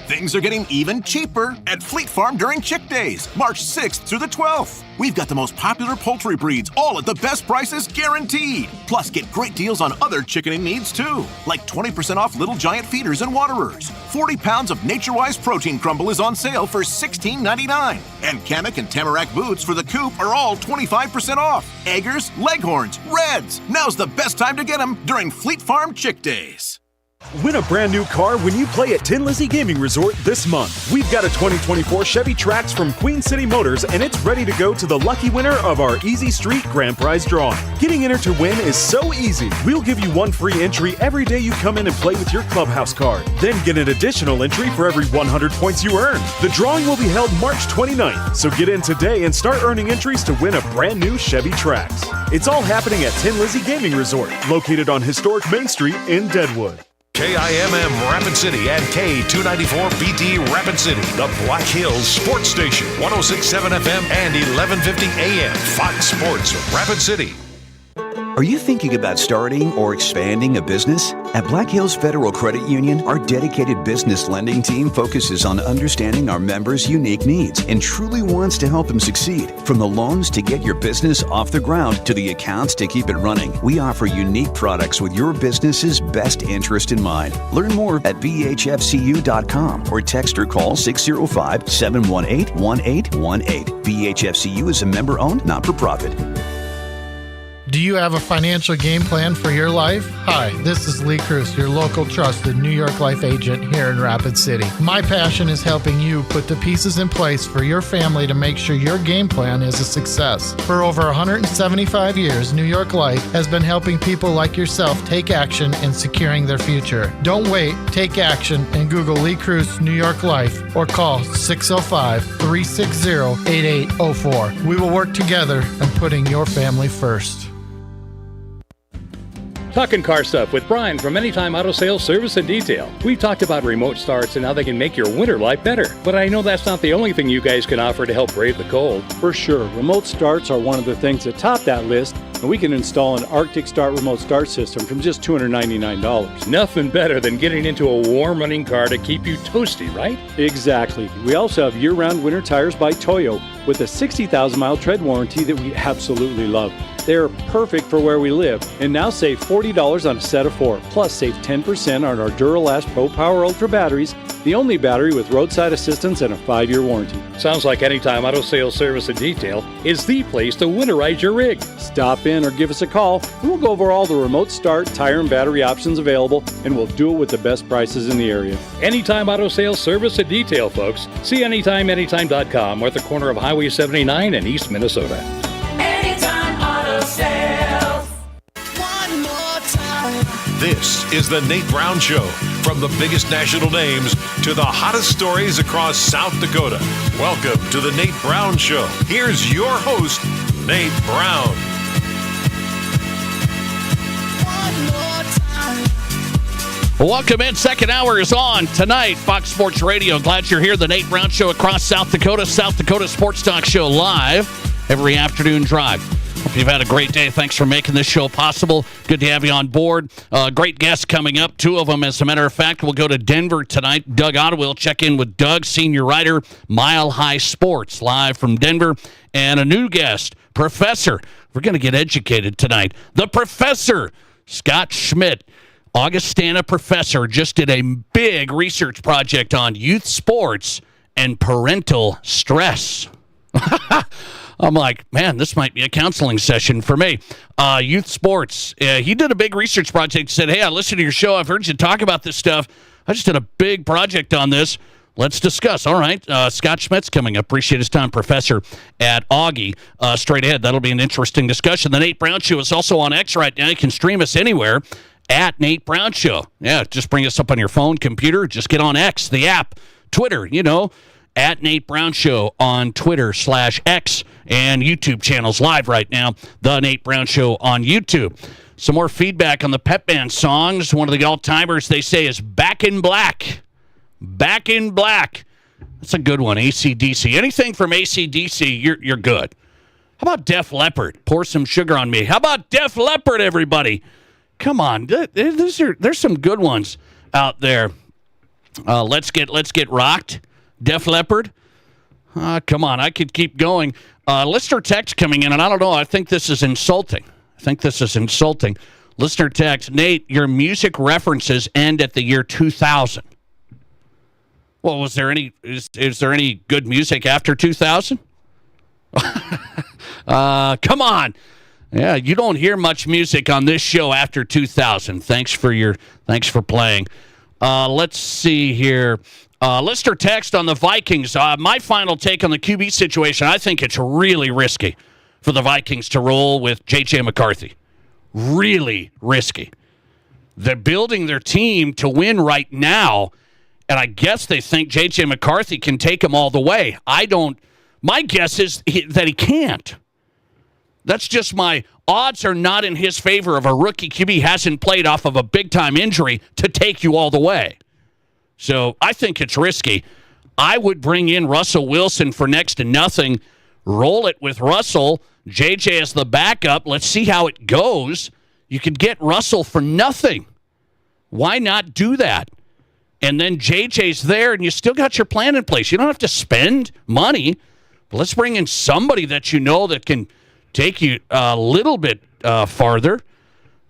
Things are getting even cheaper at Fleet Farm during Chick Days, March 6th through the 12th. We've got the most popular poultry breeds, all at the best prices guaranteed. Plus, get great deals on other chickening needs too, like 20% off Little Giant feeders and waterers. 40 pounds of Nature Wise protein crumble is on sale for $16.99. And Kamek and Tamarack boots for the coop are all 25% off. Eggers, Leghorns, Reds. Now's the best time to get them during Fleet Farm Chick Days. Win a brand new car when you play at Tin Lizzie Gaming Resort this month. We've got a 2024 Chevy Trax from Queen City Motors, and it's ready to go to the lucky winner of our Easy Street Grand Prize drawing. Getting entered to win is so easy. We'll give you one free entry every day you come in and play with your Clubhouse card. Then get an additional entry for every 100 points you earn. The drawing will be held March 29th, so get in today and start earning entries to win a brand new Chevy Trax. It's all happening at Tin Lizzie Gaming Resort, located on historic Main Street in Deadwood. KIMM Rapid City and K294BT Rapid City, the Black Hills Sports Station, 106.7 FM and 1150 AM, Fox Sports Rapid City. Are you thinking about starting or expanding a business? At Black Hills Federal Credit Union, our dedicated business lending team focuses on understanding our members' unique needs and truly wants to help them succeed. From the loans to get your business off the ground to the accounts to keep it running, we offer unique products with your business's best interest in mind. Learn more at bhfcu.com or text or call 605-718-1818. BHFCU is a member-owned, not-for-profit. Do you have a financial game plan for your life? Hi, this is Lee Cruz, your local trusted New York Life agent here in Rapid City. My passion is helping you put the pieces in place for your family to make sure your game plan is a success. For over 175 years, New York Life has been helping people like yourself take action in securing their future. Don't wait, take action and Google Lee Cruz New York Life or call 605-360-8804. We will work together on putting your family first. Talking car stuff with Brian from Anytime Auto Sales Service and Detail. We've talked about remote starts and how they can make your winter life better. But I know that's not the only thing you guys can offer to help brave the cold. For sure, remote starts are one of the things that top that list, and we can install an Arctic Start remote start system from just $299. Nothing better than getting into a warm running car to keep you toasty, right? Exactly. We also have year-round winter tires by Toyo with a 60,000-mile tread warranty that we absolutely love. They're perfect for where we live, and now save $40 on a set of 4. Plus, save 10% on our Duralast Pro Power Ultra batteries, the only battery with roadside assistance and a 5-year warranty. Sounds like Anytime Auto Sales Service and Detail is the place to winterize your rig. Stop in or give us a call, and we'll go over all the remote start, tire, and battery options available, and we'll do it with the best prices in the area. Anytime Auto Sales Service and Detail, folks. See AnytimeAnytime.com. We're at the corner of Highway 79 in East Minnesota. Anytime Auto Sales. One more time. This is the Nate Brown Show. From the biggest national names to the hottest stories across South Dakota. Welcome to the Nate Brown Show. Here's your host, Nate Brown. Welcome in. Second hour is on tonight. Fox Sports Radio. Glad you're here. The Nate Brown Show across South Dakota. South Dakota Sports Talk Show live every afternoon drive. Hope you've had a great day. Thanks for making this show possible. Good to have you on board. Great guests coming up. 2 of them, as a matter of fact. We'll go to Denver tonight. Doug Ottewill. Check in with Doug, senior writer, Mile High Sports, live from Denver. And a new guest, Professor. We're going to get educated tonight. The Professor, Scott Schmidt. Augustana professor, just did a big research project on youth sports and parental stress. I'm like, man, this might be a counseling session for me. Youth sports. He did a big research project. Said, hey, I listened to your show. I've heard you talk about this stuff. I just did a big project on this. Let's discuss. All right. Scott Schmidt's coming up. Appreciate his time, professor at Augie. Straight ahead. That'll be an interesting discussion. The Nate Brown Show is also on X right now. You can stream us anywhere at Nate Brown Show. Yeah, just bring us up on your phone, computer. Just get on X, the app, Twitter, at Nate Brown Show on Twitter/X, and YouTube channels live right now. The Nate Brown Show on YouTube. Some more feedback on the Pep Band songs. One of the all-timers, they say, is Back in Black. Back in Black. That's a good one, AC/DC. Anything from AC/DC, you're good. How about Def Leppard? Pour Some Sugar on Me. How about Def Leppard, everybody? Come on, there's some good ones out there. Let's get rocked. Def Leppard. Come on, I could keep going. Listener text coming in, and I don't know. I think this is insulting. Listener text, Nate, your music references end at the year 2000. Well, was there any? Is there any good music after 2000? Come on. Yeah, you don't hear much music on this show after 2000. Thanks for playing. Let's see here. Lister text on the Vikings. My final take on the QB situation, I think it's really risky for the Vikings to roll with J.J. McCarthy. Really risky. They're building their team to win right now, and I guess they think J.J. McCarthy can take them all the way. My guess is that he can't. That's just my odds are not in his favor of a rookie QB hasn't played off of a big-time injury to take you all the way. So I think it's risky. I would bring in Russell Wilson for next to nothing, roll it with Russell, JJ as the backup. Let's see how it goes. You could get Russell for nothing. Why not do that? And then JJ's there, and you still got your plan in place. You don't have to spend money. But let's bring in somebody that you know that can take you a little bit farther.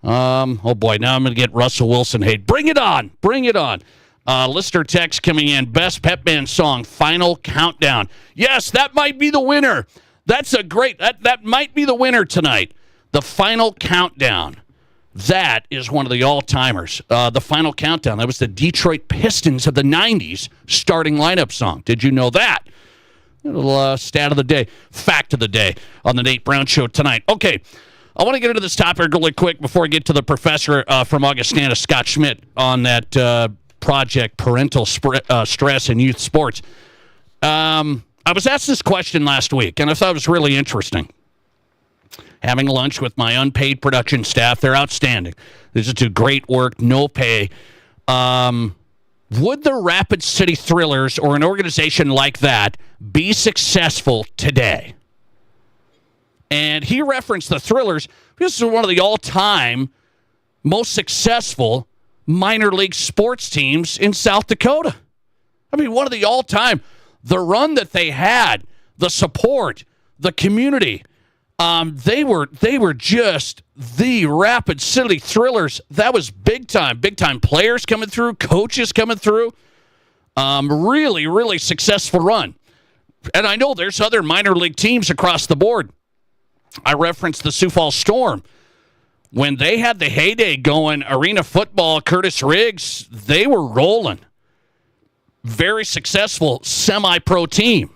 Oh, boy, now I'm going to get Russell Wilson hate. Bring it on. Bring it on. Lister text coming in. Best Pep Band song, Final Countdown. Yes, that might be the winner. That's a great, that might be the winner tonight. The Final Countdown. That is one of the all-timers. The Final Countdown. That was the Detroit Pistons of the 90s starting lineup song. Did you know that? A little stat of the day, fact of the day on the Nate Brown Show tonight. Okay, I want to get into this topic really quick before I get to the professor from Augustana, Scott Schmidt, on that project, Parental Stress in Youth Sports. I was asked this question last week, and I thought it was really interesting. Having lunch with my unpaid production staff. They're outstanding. They just do great work, no pay. Would the Rapid City Thrillers or an organization like that be successful today? And he referenced the Thrillers. This is one of the all-time most successful minor league sports teams in South Dakota. I mean, one of the all-time. The run that they had, the support, the community, they were just the Rapid City Thrillers. That was big time players coming through, coaches coming through. Really, really successful run. And I know there's other minor league teams across the board. I referenced the Sioux Falls Storm. When they had the heyday going, Arena Football, Curtis Riggs, they were rolling. Very successful semi-pro team.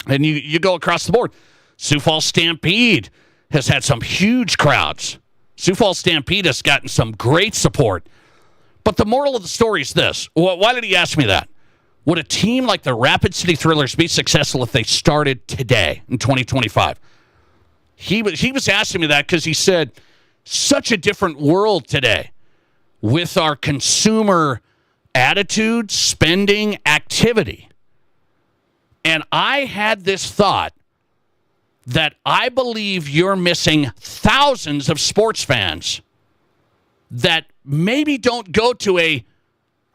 And you go across the board. Sioux Falls Stampede has had some huge crowds. Sioux Falls Stampede has gotten some great support. But the moral of the story is this. Why did he ask me that? Would a team like the Rapid City Thrillers be successful if they started today in 2025? He was asking me that because he said, such a different world today with our consumer attitude, spending, activity. And I had this thought that I believe you're missing thousands of sports fans that maybe don't go to a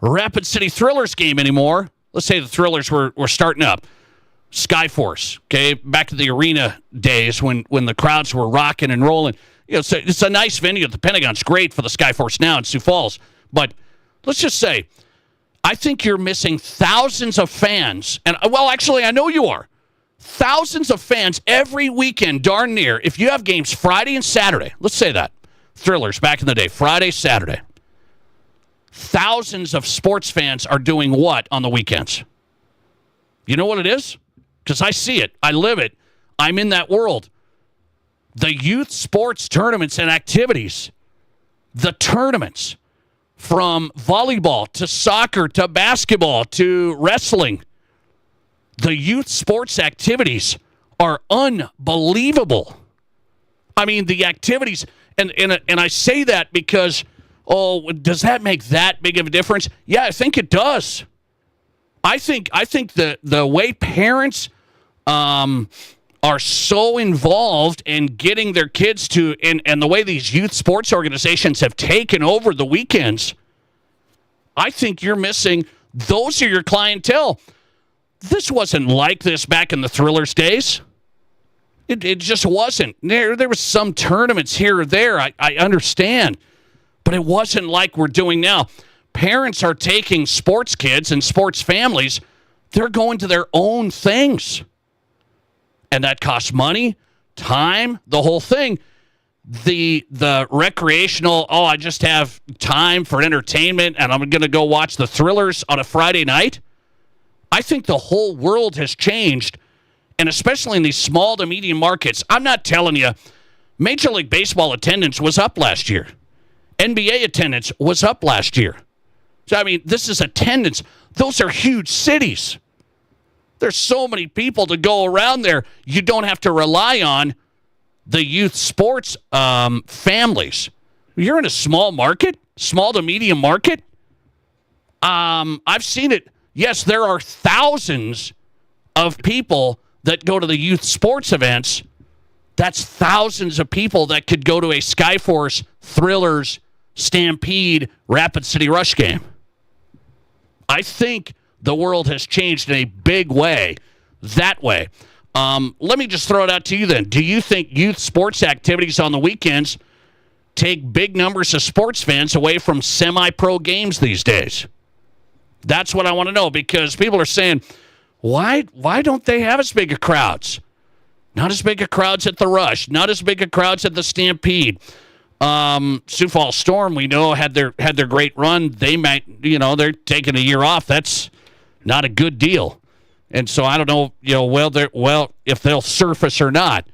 Rapid City Thrillers game anymore. Let's say the Thrillers were starting up. Skyforce, okay, back to the arena days when the crowds were rocking and rolling. You know, it's a nice venue. The Pentagon's great for the Skyforce now in Sioux Falls. But let's just say, I think you're missing thousands of fans. And, well, actually, I know you are. Thousands of fans every weekend, darn near. If you have games Friday and Saturday, let's say that. Thrillers back in the day, Friday, Saturday. Thousands of sports fans are doing what on the weekends? You know what it is? Because I see it. I live it. I'm in that world. The youth sports tournaments and activities. The tournaments. From volleyball to soccer to basketball to wrestling. The youth sports activities are unbelievable. I mean, the activities, and I say that because, does that make that big of a difference? Yeah, I think it does. I think the way parents are so involved in getting their kids to, and the way these youth sports organizations have taken over the weekends, I think you're missing, those are your clientele. This wasn't like this back in the Thrillers days. It just wasn't. There was some tournaments here or there, I understand, but it wasn't like we're doing now. Parents are taking sports kids and sports families, they're going to their own things. And that costs money, time, the whole thing. the recreational, I just have time for entertainment and I'm going to go watch the Thrillers on a Friday night. I think the whole world has changed, and especially in these small to medium markets. I'm not telling you, Major League Baseball attendance was up last year. NBA attendance was up last year. So, I mean, this is attendance. Those are huge cities. There's so many people to go around there. You don't have to rely on the youth sports families. You're in a small market, small to medium market. I've seen it. Yes, there are thousands of people that go to the youth sports events. That's thousands of people that could go to a Skyforce, Thrillers, Stampede, Rapid City Rush game. I think the world has changed in a big way that way. Let me just throw it out to you then. Do you think youth sports activities on the weekends take big numbers of sports fans away from semi-pro games these days? That's what I want to know, because people are saying, why don't they have as big of crowds? Not as big of crowds at the Rush, not as big of crowds at the Stampede. Sioux Falls Storm, we know, had their great run. They might, they're taking a year off. That's not a good deal. And so I don't know, if they'll surface or not.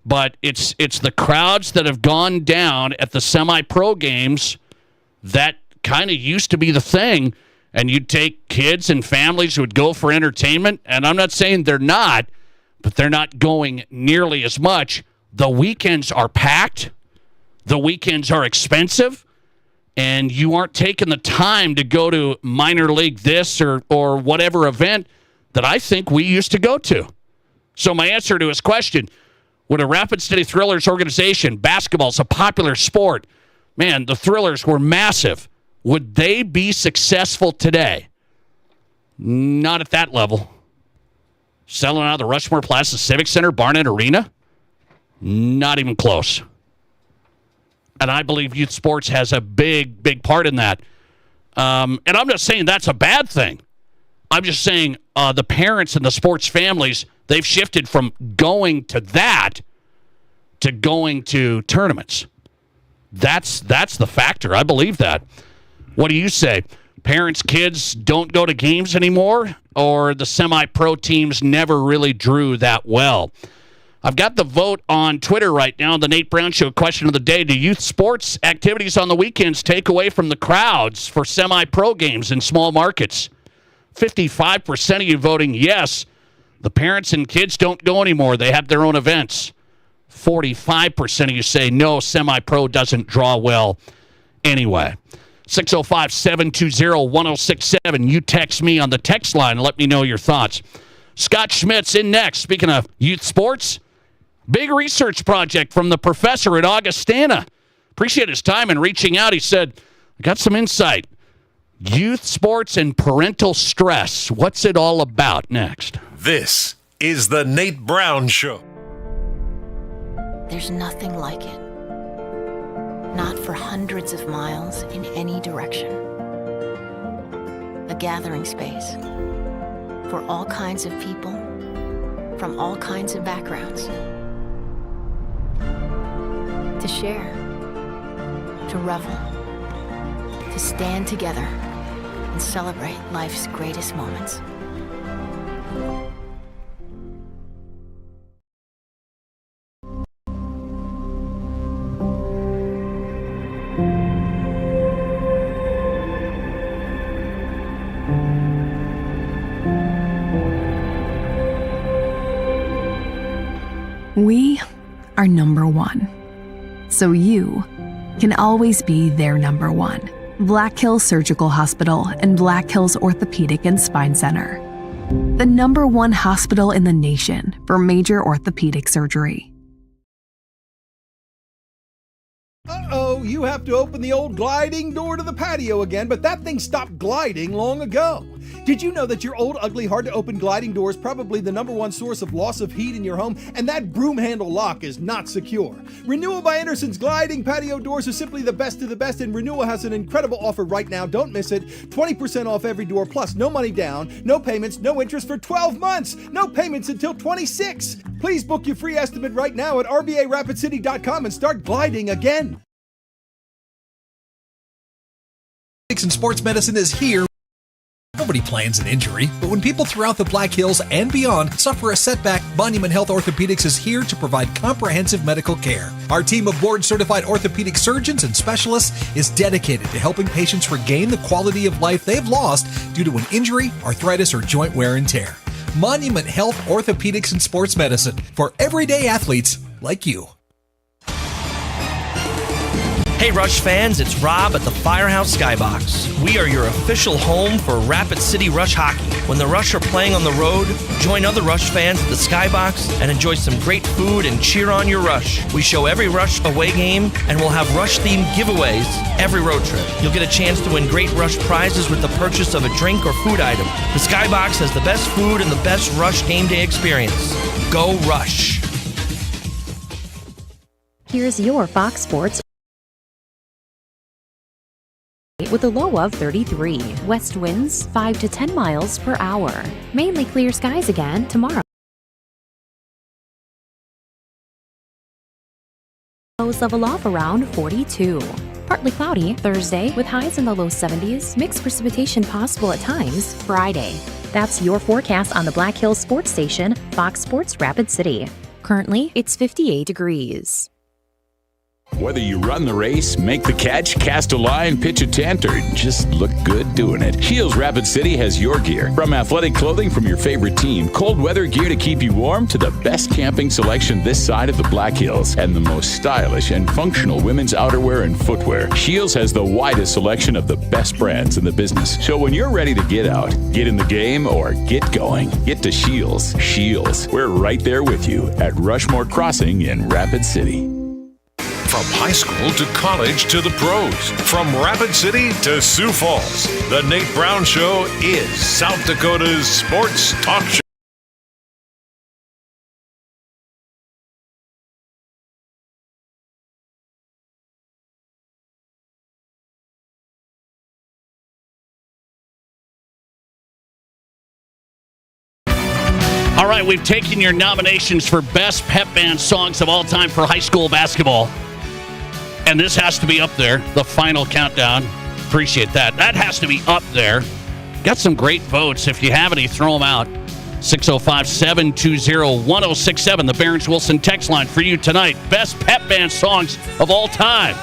But it's the crowds that have gone down at the semi-pro games that kind of used to be the thing. And you'd take kids and families who would go for entertainment. And I'm not saying they're not, but they're not going nearly as much. The weekends are packed. The weekends are expensive. And you aren't taking the time to go to minor league this or whatever event that I think we used to go to. So my answer to his question, would a Rapid City Thrillers organization, basketball's a popular sport, man, the Thrillers were massive. Would they be successful today? Not at that level. Selling out of the Rushmore Plaza Civic Center, Barnett Arena? Not even close. And I believe youth sports has a big, big part in that. And I'm not saying that's a bad thing. I'm just saying the parents and the sports families, they've shifted from going to that to going to tournaments. That's the factor. I believe that. What do you say? Parents, kids don't go to games anymore, or the semi-pro teams never really drew that well? I've got the vote on Twitter right now, the Nate Brown Show question of the day. Do youth sports activities on the weekends take away from the crowds for semi-pro games in small markets? 55% of you voting yes. The parents and kids don't go anymore. They have their own events. 45% of you say no, semi-pro doesn't draw well anyway. 605-720-1067. You text me on the text line and let me know your thoughts. Scott Schmitz in next. Speaking of youth sports, big research project from the professor at Augustana. Appreciate his time in reaching out. He said, I got some insight. Youth sports and parental stress. What's it all about? Next. This is the Nate Brown Show. There's nothing like it. Not for hundreds of miles in any direction. A gathering space for all kinds of people from all kinds of backgrounds. To share, to revel, to stand together and celebrate life's greatest moments. We are number one. So you can always be their number one. Black Hills Surgical Hospital and Black Hills Orthopedic and Spine Center. The number one hospital in the nation for major orthopedic surgery. Uh-oh, you have to open the old gliding door to the patio again, but that thing stopped gliding long ago. Did you know that your old, ugly, hard-to-open gliding door is probably the #1 source of loss of heat in your home, and that broom handle lock is not secure? Renewal by Anderson's gliding patio doors is simply the best of the best, and Renewal has an incredible offer right now. Don't miss it. 20% off every door, plus no money down, no payments, no interest for 12 months. No payments until 26. Please book your free estimate right now at rbarapidcity.com and start gliding again. And Sports Medicine is here. Nobody plans an injury, but when people throughout the Black Hills and beyond suffer a setback, Monument Health Orthopedics is here to provide comprehensive medical care. Our team of board-certified orthopedic surgeons and specialists is dedicated to helping patients regain the quality of life they've lost due to an injury, arthritis, or joint wear and tear. Monument Health Orthopedics and Sports Medicine for everyday athletes like you. Hey Rush fans, it's Rob at the Firehouse Skybox. We are your official home for Rapid City Rush hockey. When the Rush are playing on the road, join other Rush fans at the Skybox and enjoy some great food and cheer on your Rush. We show every Rush away game and we'll have Rush-themed giveaways every road trip. You'll get a chance to win great Rush prizes with the purchase of a drink or food item. The Skybox has the best food and the best Rush game day experience. Go Rush! Here's your Fox Sports with a low of 33. West winds 5 to 10 miles per hour. Mainly clear skies again tomorrow. Lows level off around 42. Partly cloudy Thursday with highs in the low 70s. Mixed precipitation possible at times Friday. That's your forecast on the Black Hills Sports Station, Fox Sports Rapid City. Currently, it's 58 degrees. Whether you run the race, make the catch, cast a line, pitch a tent, or just look good doing it, Shields Rapid City has your gear. From athletic clothing from your favorite team, cold weather gear to keep you warm, to the best camping selection this side of the Black Hills, and the most stylish and functional women's outerwear and footwear, Shields has the widest selection of the best brands in the business. So when you're ready to get out, get in the game, or get going, get to Shields. Shields, we're right there with you at Rushmore Crossing in Rapid City. From high school to college to the pros, from Rapid City to Sioux Falls, the Nate Brown Show is South Dakota's sports talk show. All right, we've taken your nominations for best pep band songs of all time for high school basketball. And this has to be up there, the final countdown. Appreciate that. That has to be up there. Got some great votes. If you have any, throw them out. 605-720-1067, the Barron's Wilson text line for you tonight. Best pep band songs of all time.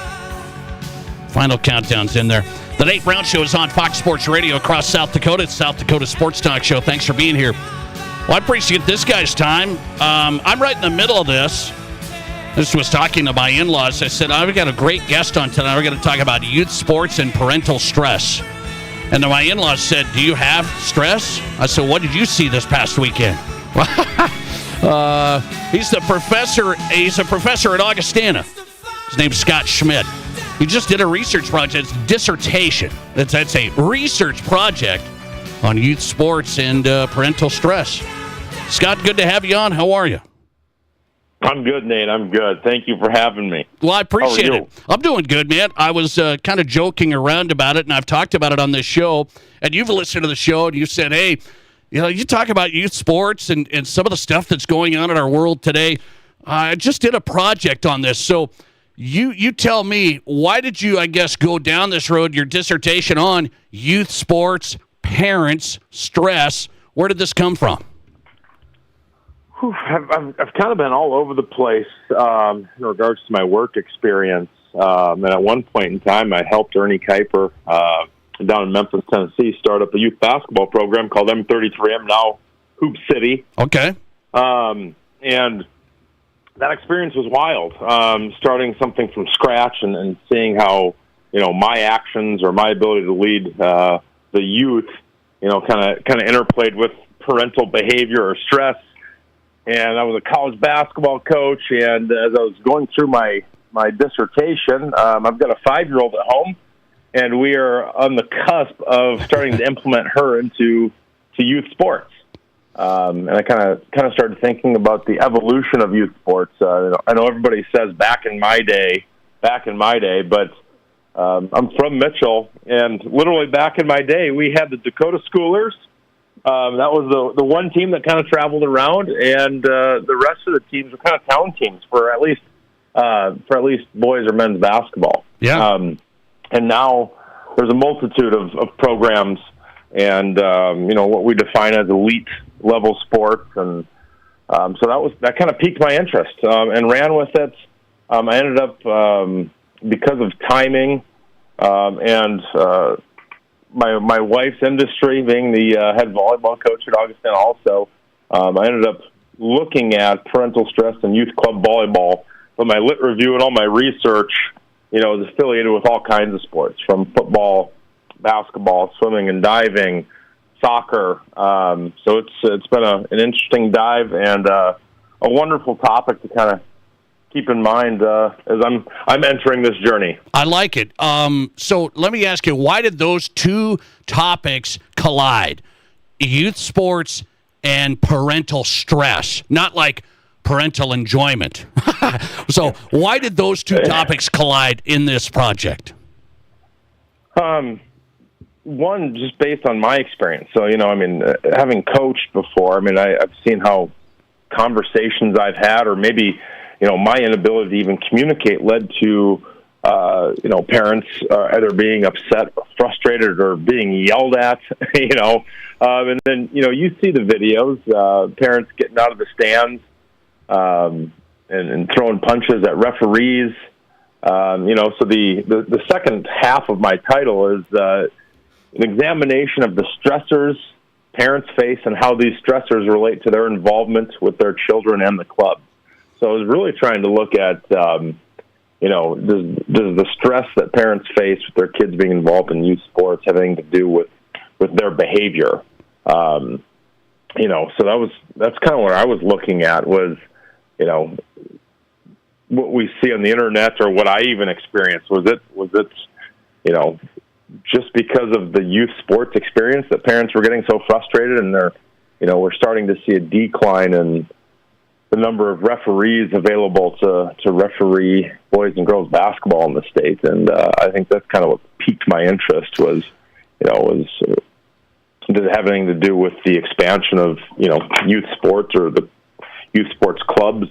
Final countdown's in there. The Nate Brown Show is on Fox Sports Radio across South Dakota. It's South Dakota Sports Talk Show. Thanks for being here. Well, I appreciate this guy's time. I'm right in the middle of this. This was talking to my in-laws. I said, I've got a great guest on tonight. We're going to talk about youth sports and parental stress. And then my in-laws said, do you have stress? I said, what did you see this past weekend? He's a professor at Augustana. His name's Scott Schmidt. He just did a research project. It's a dissertation. That's a research project on youth sports and parental stress. Scott, good to have you on. How are you? I'm good, Nate. I'm good. Thank you for having me. Well, I appreciate it. I'm doing good, man. I was kind of joking around about it, and I've talked about it on this show. And you've listened to the show, and you said, hey, you talk about youth sports and some of the stuff that's going on in our world today. I just did a project on this. So you tell me, why did you, I guess, go down this road, your dissertation on youth sports, parents, stress? Where did this come from? I've kind of been all over the place in regards to my work experience. And at one point in time, I helped Ernie Kuiper down in Memphis, Tennessee, start up a youth basketball program called M33M, now Hoop City. Okay. And that experience was wild, starting something from scratch and seeing how, my actions or my ability to lead the youth, kind of interplayed with parental behavior or stress. And I was a college basketball coach, and as I was going through my dissertation, I've got a 5-year-old at home, and we are on the cusp of starting to implement her into youth sports. And I kind of started thinking about the evolution of youth sports. I know everybody says back in my day, but I'm from Mitchell, and literally back in my day, we had the Dakota Schoolers. That was the one team that kind of traveled around, and the rest of the teams were kind of town teams for at least boys or men's basketball. Yeah. And now there's a multitude of programs, and what we define as elite level sports, and so that kind of piqued my interest and ran with it. I ended up because of timing and my wife's industry, being the head volleyball coach at Augustana also, I ended up looking at parental stress and youth club volleyball. But my lit review and all my research, is affiliated with all kinds of sports, from football, basketball, swimming and diving, soccer. So it's been an interesting dive and a wonderful topic to kind of keep in mind as I'm entering this journey. I like it. So let me ask you, why did those two topics collide? Youth sports and parental stress, not like parental enjoyment. So why did those two topics collide in this project? One, just based on my experience. So, having coached before, I've seen how conversations I've had, or maybe, my inability to even communicate led to, parents either being upset, or frustrated, or being yelled at, and then, you see the videos, parents getting out of the stands, and throwing punches at referees. So the second half of my title is an examination of the stressors parents face and how these stressors relate to their involvement with their children and the club. So I was really trying to look at, does the stress that parents face with their kids being involved in youth sports have anything to do with their behavior? So that's kind of what I was looking at was, what we see on the internet, or what I even experienced. Was it, just because of the youth sports experience that parents were getting so frustrated, and we're starting to see a decline in the number of referees available to referee boys and girls basketball in the state. And I think that's kind of what piqued my interest was did it have anything to do with the expansion of, youth sports or the youth sports clubs,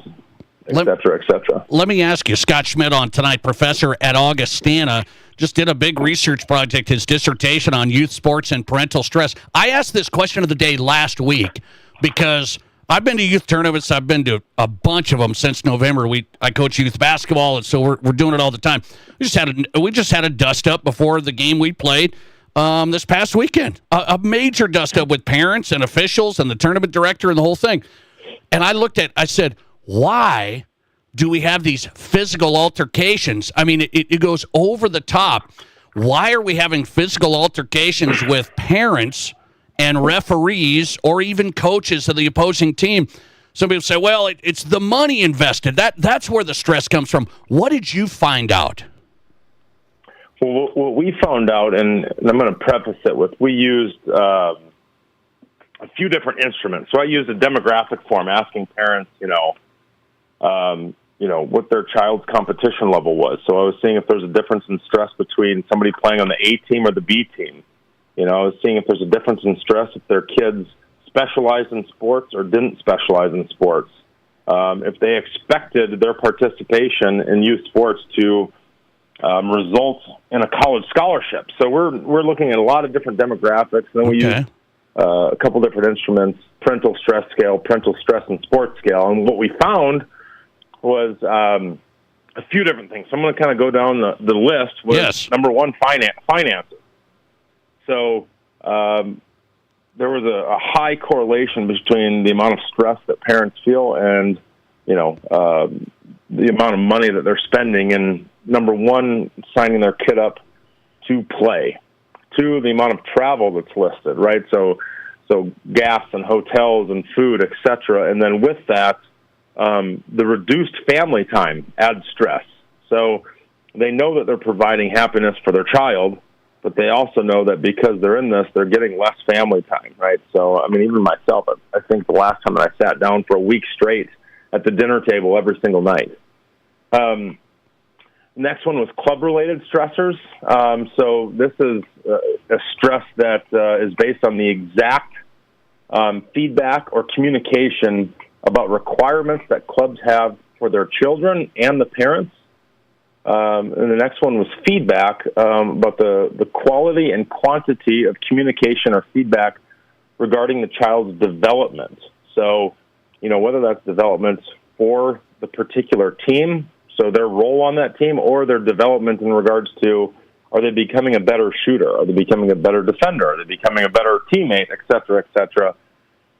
et cetera, et cetera. Let me ask you, Scott Schmidt on tonight, professor at Augustana, just did a big research project, his dissertation on youth sports and parental stress. I asked this question of the day last week because I've been to youth tournaments. I've been to a bunch of them since November. I coach youth basketball, and so we're doing it all the time. We just had a dust up before the game we played this past weekend. A major dust up with parents and officials and the tournament director and the whole thing. And I said, why do we have these physical altercations? It goes over the top. Why are we having physical altercations with parents and referees or even coaches of the opposing team? Some people say, well, it's the money invested. That's where the stress comes from. What did you find out? Well, what we found out, and I'm going to preface it with, we used a few different instruments. So I used a demographic form asking parents, what their child's competition level was. So I was seeing if there's a difference in stress between somebody playing on the A team or the B team. I was seeing if there's a difference in stress if their kids specialized in sports or didn't specialize in sports. If they expected their participation in youth sports to result in a college scholarship. So we're looking at a lot of different demographics. And then we use a couple different instruments, parental stress scale, parental stress and sports scale. And what we found was a few different things. So I'm going to kind of go down the list. Yes. Number one, finances. So there was a high correlation between the amount of stress that parents feel and, the amount of money that they're spending in, number one, signing their kid up to play. Two, the amount of travel that's listed, right? So gas and hotels and food, et cetera. And then with that, the reduced family time adds stress. So they know that they're providing happiness for their child, but they also know that because they're in this, they're getting less family time, right? So, I mean, even myself, I think the last time that I sat down for a week straight at the dinner table every single night. Next one was club-related stressors. So this is a stress that is based on the exact feedback or communication about requirements that clubs have for their children and the parents. And the next one was feedback about the quality and quantity of communication or feedback regarding the child's development. So, whether that's development for the particular team, so their role on that team, or their development in regards to, are they becoming a better shooter? Are they becoming a better defender? Are they becoming a better teammate, et cetera, et cetera?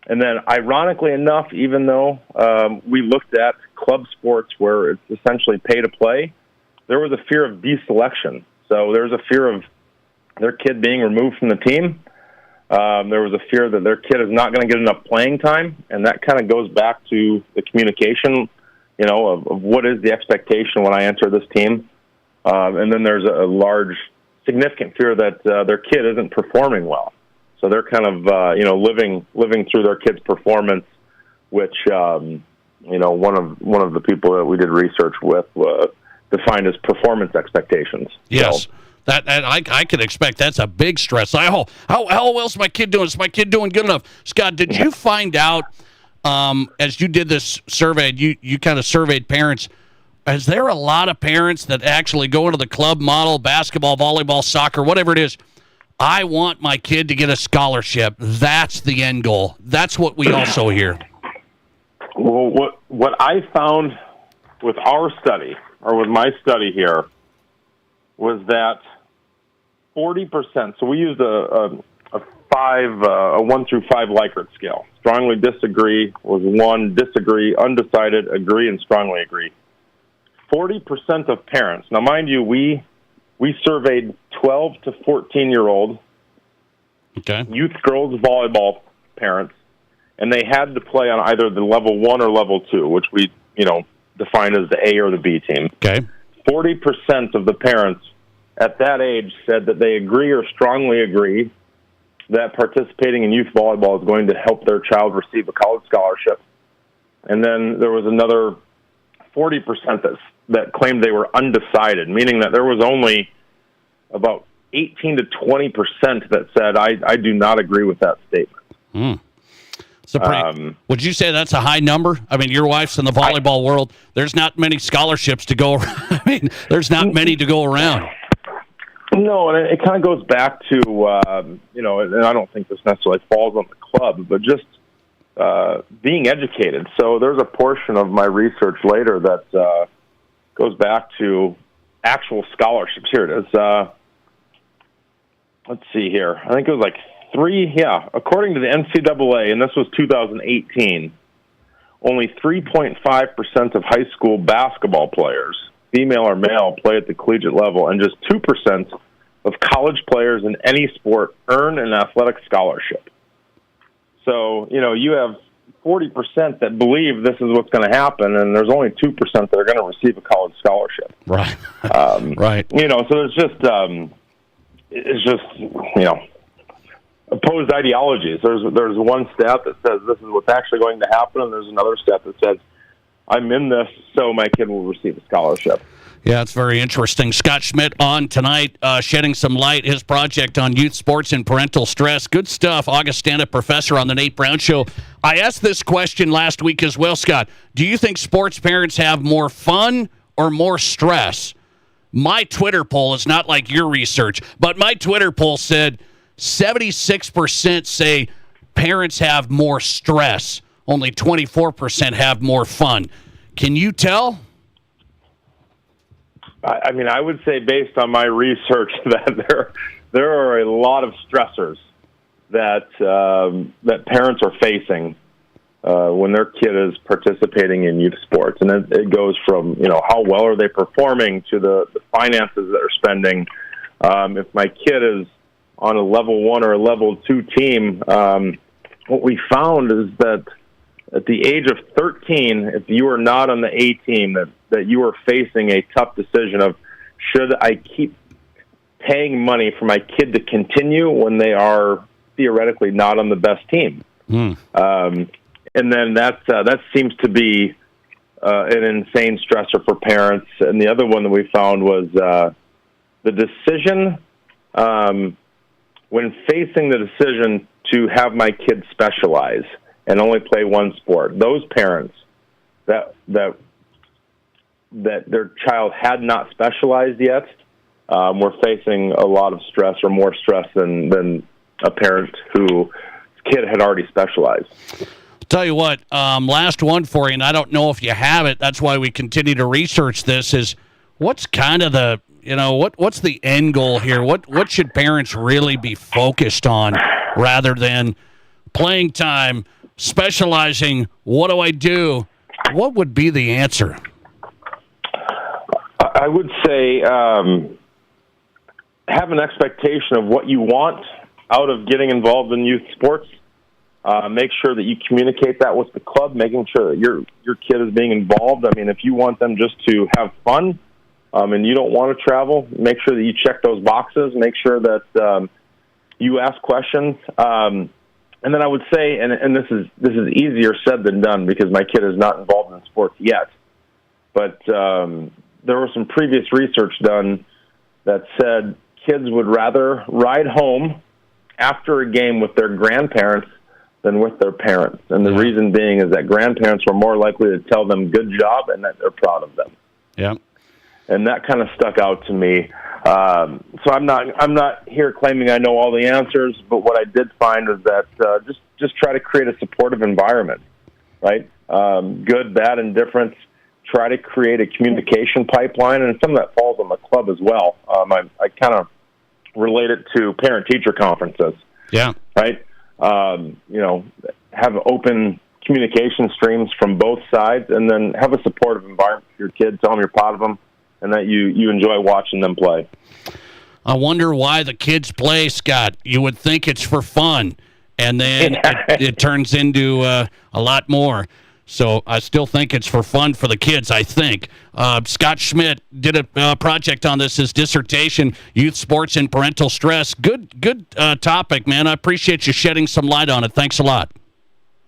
And then, ironically enough, even though we looked at club sports where it's essentially pay to play, there was a fear of deselection. So there's a fear of their kid being removed from the team. There was a fear that their kid is not going to get enough playing time, and that kind of goes back to the communication, of what is the expectation when I enter this team. And then there's a large, significant fear that their kid isn't performing well. So they're kind of, living through their kid's performance, which, one of the people that we did research with defined as performance expectations. Yes. So, That I could expect that's a big stress. How well's my kid doing? Is my kid doing good enough? Scott, did you find out as you did this survey, you kind of surveyed parents, is there a lot of parents that actually go into the club model, basketball, volleyball, soccer, whatever it is, I want my kid to get a scholarship. That's the end goal. That's what we also hear. Well, what I found with our study, or with my study here, was that 40%. So we used a 1 through 5 Likert scale. Strongly disagree was 1, disagree, undecided, agree, and strongly agree. 40% of parents. Now, mind you, we surveyed 12 to 14-year-old youth girls volleyball parents, and they had to play on either the level 1 or level 2, which we define as the A or the B team. Okay. 40% of the parents at that age said that they agree or strongly agree that participating in youth volleyball is going to help their child receive a college scholarship. And then there was another 40% that claimed they were undecided, meaning that there was only about 18 to 20% that said, I do not agree with that statement. So would you say that's a high number? I mean, your wife's in the volleyball world. There's not many scholarships to go around. I mean, there's not many to go around. No, and it kind of goes back to, and I don't think this necessarily falls on the club, but just being educated. So there's a portion of my research later that goes back to actual scholarships. Here it is. Let's see here. I think it was like 3, according to the NCAA, and this was 2018, only 3.5% of high school basketball players, female or male, play at the collegiate level, and just 2% of college players in any sport earn an athletic scholarship. So, you have 40% that believe this is what's going to happen, and there's only 2% that are going to receive a college scholarship. Right. Right. So it's just opposed ideologies. There's one stat that says this is what's actually going to happen, and there's another stat that says I'm in this, so my kid will receive a scholarship. Yeah, it's very interesting. Scott Schmidt on tonight, shedding some light, his project on youth sports and parental stress. Good stuff. Augustana professor on the Nate Brown Show. I asked this question last week as well, Scott. Do you think sports parents have more fun or more stress? My Twitter poll is not like your research, but my Twitter poll said 76% say parents have more stress. Only 24% have more fun. Can you tell? I mean, I would say based on my research that there are a lot of stressors that parents are facing when their kid is participating in youth sports, and it goes from how well are they performing to the finances that they're spending. If my kid is on a level 1 or a level 2 team, what we found is that at the age of 13, if you are not on the A team, that you are facing a tough decision of should I keep paying money for my kid to continue when they are theoretically not on the best team. And then that seems to be an insane stressor for parents. And the other one that we found was the decision, when facing the decision to have my kid specialize and only play one sport, those parents that their child had not specialized yet were facing a lot of stress, or more stress than a parent whose kid had already specialized. Tell you what, last one for you, and I don't know if you have it. That's why we continue to research this. Is what's kind of the what's the end goal here? What should parents really be focused on rather than playing time, specializing? What do I do? What would be the answer? I would say have an expectation of what you want out of getting involved in youth sports. Make sure that you communicate that with the club, making sure that your kid is being involved. I mean, if you want them just to have fun and you don't want to travel, make sure that you check those boxes. Make sure that you ask questions. And then I would say, and this is easier said than done because my kid is not involved in sports yet, but there was some previous research done that said kids would rather ride home after a game with their grandparents than with their parents. And the reason being is that grandparents were more likely to tell them good job and that they're proud of them. Yeah. And that kind of stuck out to me. So I'm not here claiming I know all the answers, but what I did find is that just try to create a supportive environment, right? Good, bad, indifference. Try to create a communication pipeline, and some of that falls on the club as well. I kind of relate it to parent-teacher conferences. Yeah. Right? Have open communication streams from both sides, and then have a supportive environment for your kids. Tell them you're proud of them, and that you enjoy watching them play. I wonder why the kids play, Scott. You would think it's for fun, and then it turns into a lot more. So I still think it's for fun for the kids, I think. Scott Schmidt did a project on this, his dissertation, Youth Sports and Parental Stress. Good topic, man. I appreciate you shedding some light on it. Thanks a lot.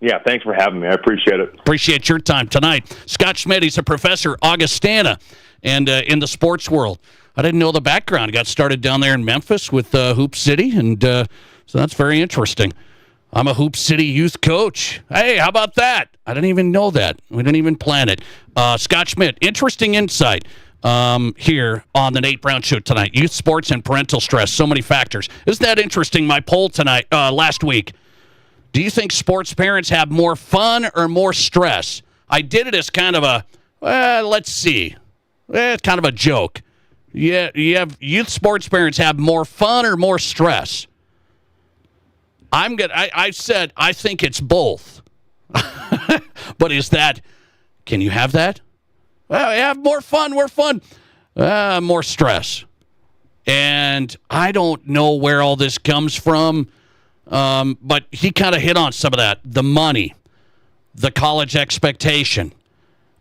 Yeah, thanks for having me. I appreciate it. Appreciate your time tonight. Scott Schmidt, he's a professor at Augustana and in the sports world. I didn't know the background. He got started down there in Memphis with Hoop City, and so that's very interesting. I'm a Hoop City youth coach. Hey, how about that? I didn't even know that. We didn't even plan it. Scott Schmidt, interesting insight here on the Nate Brown Show tonight. Youth sports and parental stress, so many factors. Isn't that interesting? My poll tonight, last week. Do you think sports parents have more fun or more stress? I did it as kind of a, let's see. It's kind of a joke. Yeah, you have youth sports parents have more fun or more stress? I said I think it's both. But is that, can you have that? Well, have more fun, more fun. More stress. And I don't know where all this comes from, but he kind of hit on some of that. The money, the college expectation,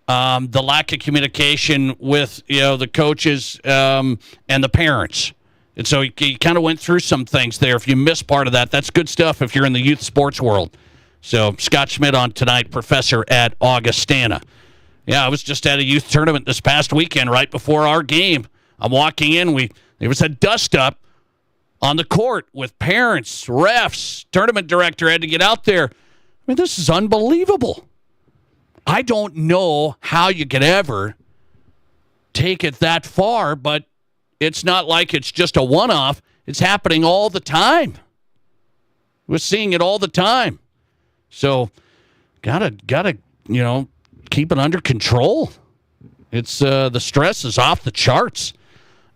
the lack of communication with the coaches and the parents. And so he kind of went through some things there. If you missed part of that, that's good stuff if you're in the youth sports world. So Scott Schmidt on tonight, professor at Augustana. Yeah, I was just at a youth tournament this past weekend right before our game. I'm walking in. There was a dust-up on the court with parents, refs, tournament director had to get out there. I mean, this is unbelievable. I don't know how you could ever take it that far, but it's not like it's just a one-off. It's happening all the time. We're seeing it all the time. So, gotta keep it under control. It's the stress is off the charts.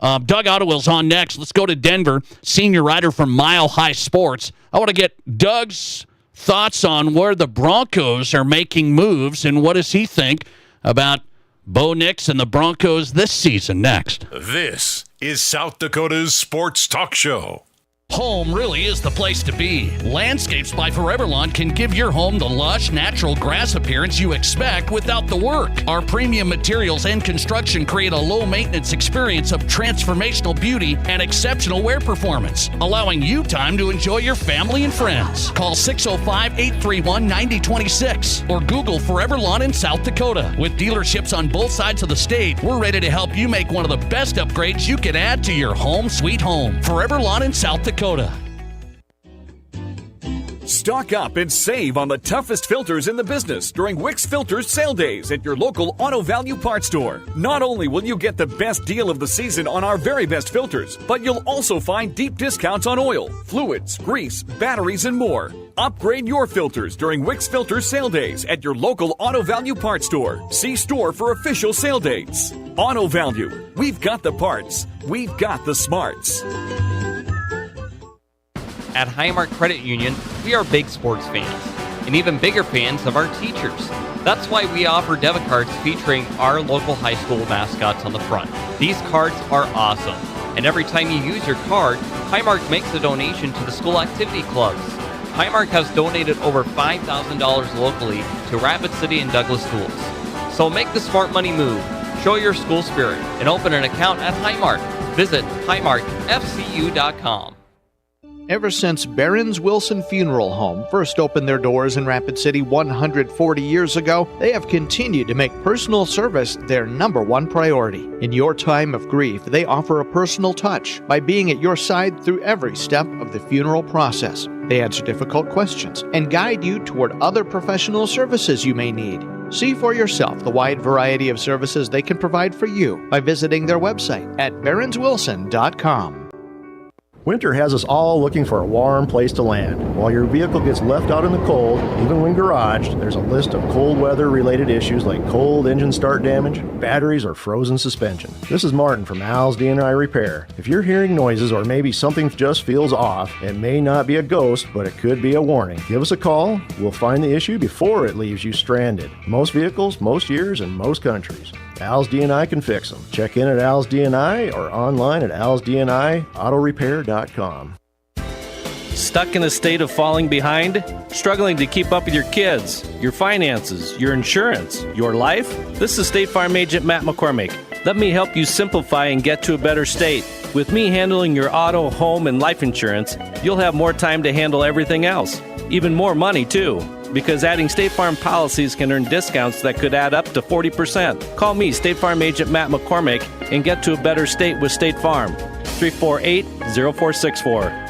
Doug Ottewill's on next. Let's go to Denver. Senior writer from Mile High Sports. I want to get Doug's thoughts on where the Broncos are making moves and what does he think about Bo Nix and the Broncos this season. Next. This is South Dakota's Sports Talk Show. Home really is the place to be. Landscapes by Forever Lawn can give your home the lush, natural grass appearance you expect without the work. Our premium materials and construction create a low-maintenance experience of transformational beauty and exceptional wear performance, allowing you time to enjoy your family and friends. Call 605-831-9026 or Google Forever Lawn in South Dakota. With dealerships on both sides of the state, we're ready to help you make one of the best upgrades you could add to your home sweet home. Forever Lawn in South Dakota. Stock up and save on the toughest filters in the business during Wix Filters sale days at your local Auto Value Parts store. Not only will you get the best deal of the season on our very best filters, but you'll also find deep discounts on oil, fluids, grease, batteries, and more. Upgrade your filters during Wix Filters sale days at your local Auto Value Parts store. See store for official sale dates. Auto Value. We've got the parts. We've got the smarts. At Highmark Credit Union, we are big sports fans, and even bigger fans of our teachers. That's why we offer debit cards featuring our local high school mascots on the front. These cards are awesome, and every time you use your card, Highmark makes a donation to the school activity clubs. Highmark has donated over $5,000 locally to Rapid City and Douglas schools. So make the smart money move, show your school spirit, and open an account at Highmark. Visit highmarkfcu.com. Ever since Barron's Wilson Funeral Home first opened their doors in Rapid City 140 years ago, they have continued to make personal service their number one priority. In your time of grief, they offer a personal touch by being at your side through every step of the funeral process. They answer difficult questions and guide you toward other professional services you may need. See for yourself the wide variety of services they can provide for you by visiting their website at barronswilson.com. Winter has us all looking for a warm place to land. While your vehicle gets left out in the cold, even when garaged, there's a list of cold weather-related issues like cold engine start damage, batteries, or frozen suspension. This is Martin from Al's D&I Repair. If you're hearing noises or maybe something just feels off, it may not be a ghost, but it could be a warning. Give us a call. We'll find the issue before it leaves you stranded. Most vehicles, most years, and most countries. Al's D&I can fix them. Check in at Al's D&I or online at alsdniautorepair.com. Stuck in a state of falling behind? Struggling to keep up with your kids, your finances, your insurance, your life? This is State Farm Agent Matt McCormick. Let me help you simplify and get to a better state. With me handling your auto, home, and life insurance, you'll have more time to handle everything else. Even more money, too. Because adding State Farm policies can earn discounts that could add up to 40%. Call me, State Farm Agent Matt McCormick, and get to a better state with State Farm. 348-0464.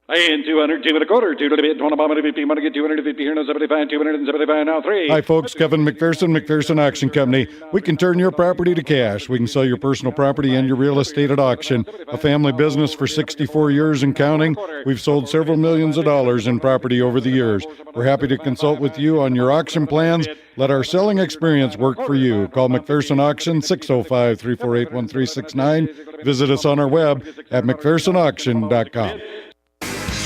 And 200, 2 and a quarter, 2 to the bid, 1 bomb, 50, money, get 250 here, 75, 275, now 3. Hi, folks. Kevin McPherson, McPherson Auction Company. We can turn your property to cash. We can sell your personal property and your real estate at auction. A family business for 64 years and counting. We've sold several millions of dollars in property over the years. We're happy to consult with you on your auction plans. Let our selling experience work for you. Call McPherson Auction, 605-348-1369. Visit us on our web at mcphersonauction.com.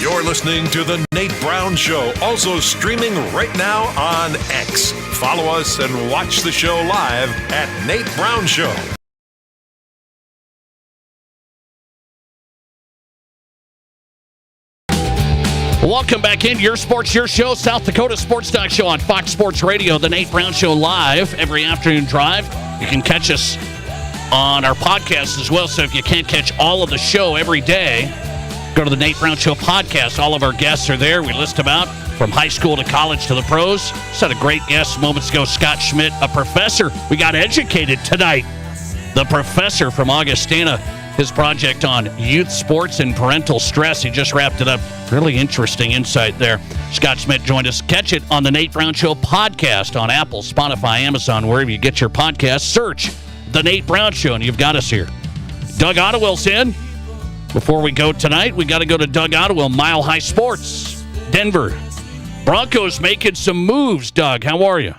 You're listening to The Nate Brown Show, also streaming right now on X. Follow us and watch the show live at Nate Brown Show. Welcome back into Your Sports, Your Show, South Dakota Sports Talk Show on Fox Sports Radio, The Nate Brown Show live every afternoon drive. You can catch us on our podcast as well, so if you can't catch all of the show every day, go to the Nate Brown Show podcast. All of our guests are there. We list them out from high school to college to the pros. Just had a great guest moments ago, Scott Schmidt, a professor. We got educated tonight. The professor from Augustana, his project on youth sports and parental stress. He just wrapped it up. Really interesting insight there. Scott Schmidt joined us. Catch it on the Nate Brown Show podcast on Apple, Spotify, Amazon, wherever you get your podcasts. Search the Nate Brown Show, and you've got us here. Doug Ottewell's in. Before we go tonight, we got to go to Doug Ottewell, Mile High Sports, Denver. Broncos making some moves. Doug, how are you?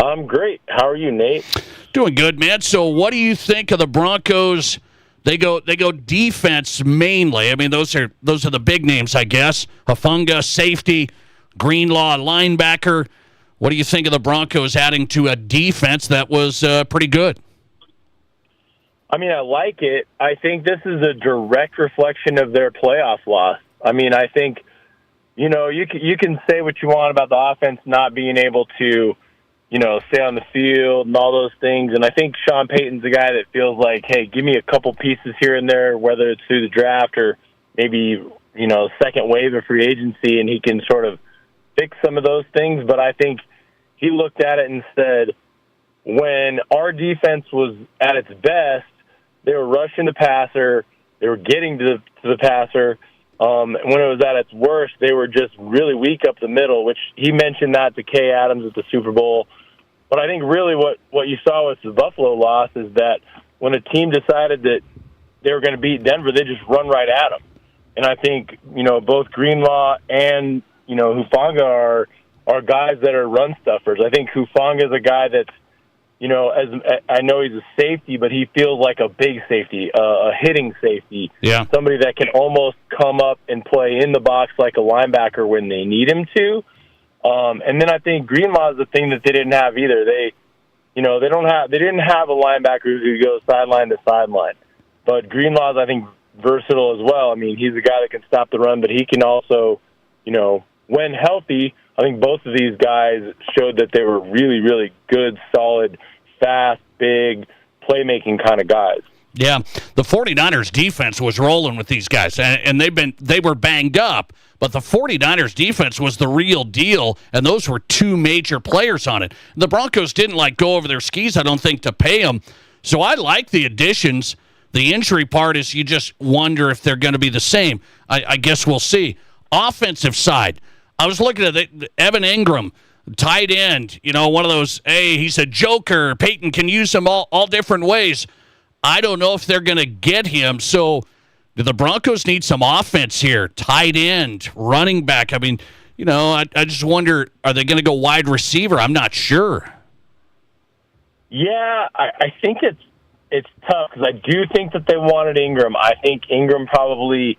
I'm great. How are you, Nate? Doing good, man. So what do you think of the Broncos? They go defense mainly. I mean, those are the big names, I guess. Hufanga, safety, Greenlaw, linebacker. What do you think of the Broncos adding to a defense that was pretty good? I mean, I like it. I think this is a direct reflection of their playoff loss. I mean, I think, you can say what you want about the offense not being able to, stay on the field and all those things. And I think Sean Payton's a guy that feels like, hey, give me a couple pieces here and there, whether it's through the draft or maybe, second wave of free agency, and he can sort of fix some of those things. But I think he looked at it and said, when our defense was at its best, they were rushing the passer, they were getting to the passer. When it was at its worst, they were just really weak up the middle, which he mentioned that to Kay Adams at the Super Bowl. But I think really what you saw with the Buffalo loss is that when a team decided that they were going to beat Denver, they just run right at them. And I think, both Greenlaw and, Hufanga are guys that are run stuffers. I think Hufanga is a guy that's, as I know he's a safety, but he feels like a big safety, a hitting safety. Yeah. Somebody that can almost come up and play in the box like a linebacker when they need him to. And then I think Greenlaw is the thing that they didn't have either. They didn't have a linebacker who could go sideline to sideline. But Greenlaw is, I think, versatile as well. I mean, he's a guy that can stop the run, but he can also, when healthy, I think both of these guys showed that they were really, really good, solid, fast, big, playmaking kind of guys. Yeah, the 49ers defense was rolling with these guys, and they were banged up, but the 49ers defense was the real deal, and those were two major players on it. The Broncos didn't go over their skis, I don't think, to pay them. So I like the additions. The injury part is you just wonder if they're going to be the same. I guess we'll see. Offensive side, I was looking at Evan Ingram, tight end, one of those, hey, he's a joker. Peyton can use him all different ways. I don't know if they're going to get him. So do the Broncos need some offense here? Tight end, running back. I mean, I just wonder, are they going to go wide receiver? I'm not sure. Yeah, I think it's tough because I do think that they wanted Ingram. I think Ingram probably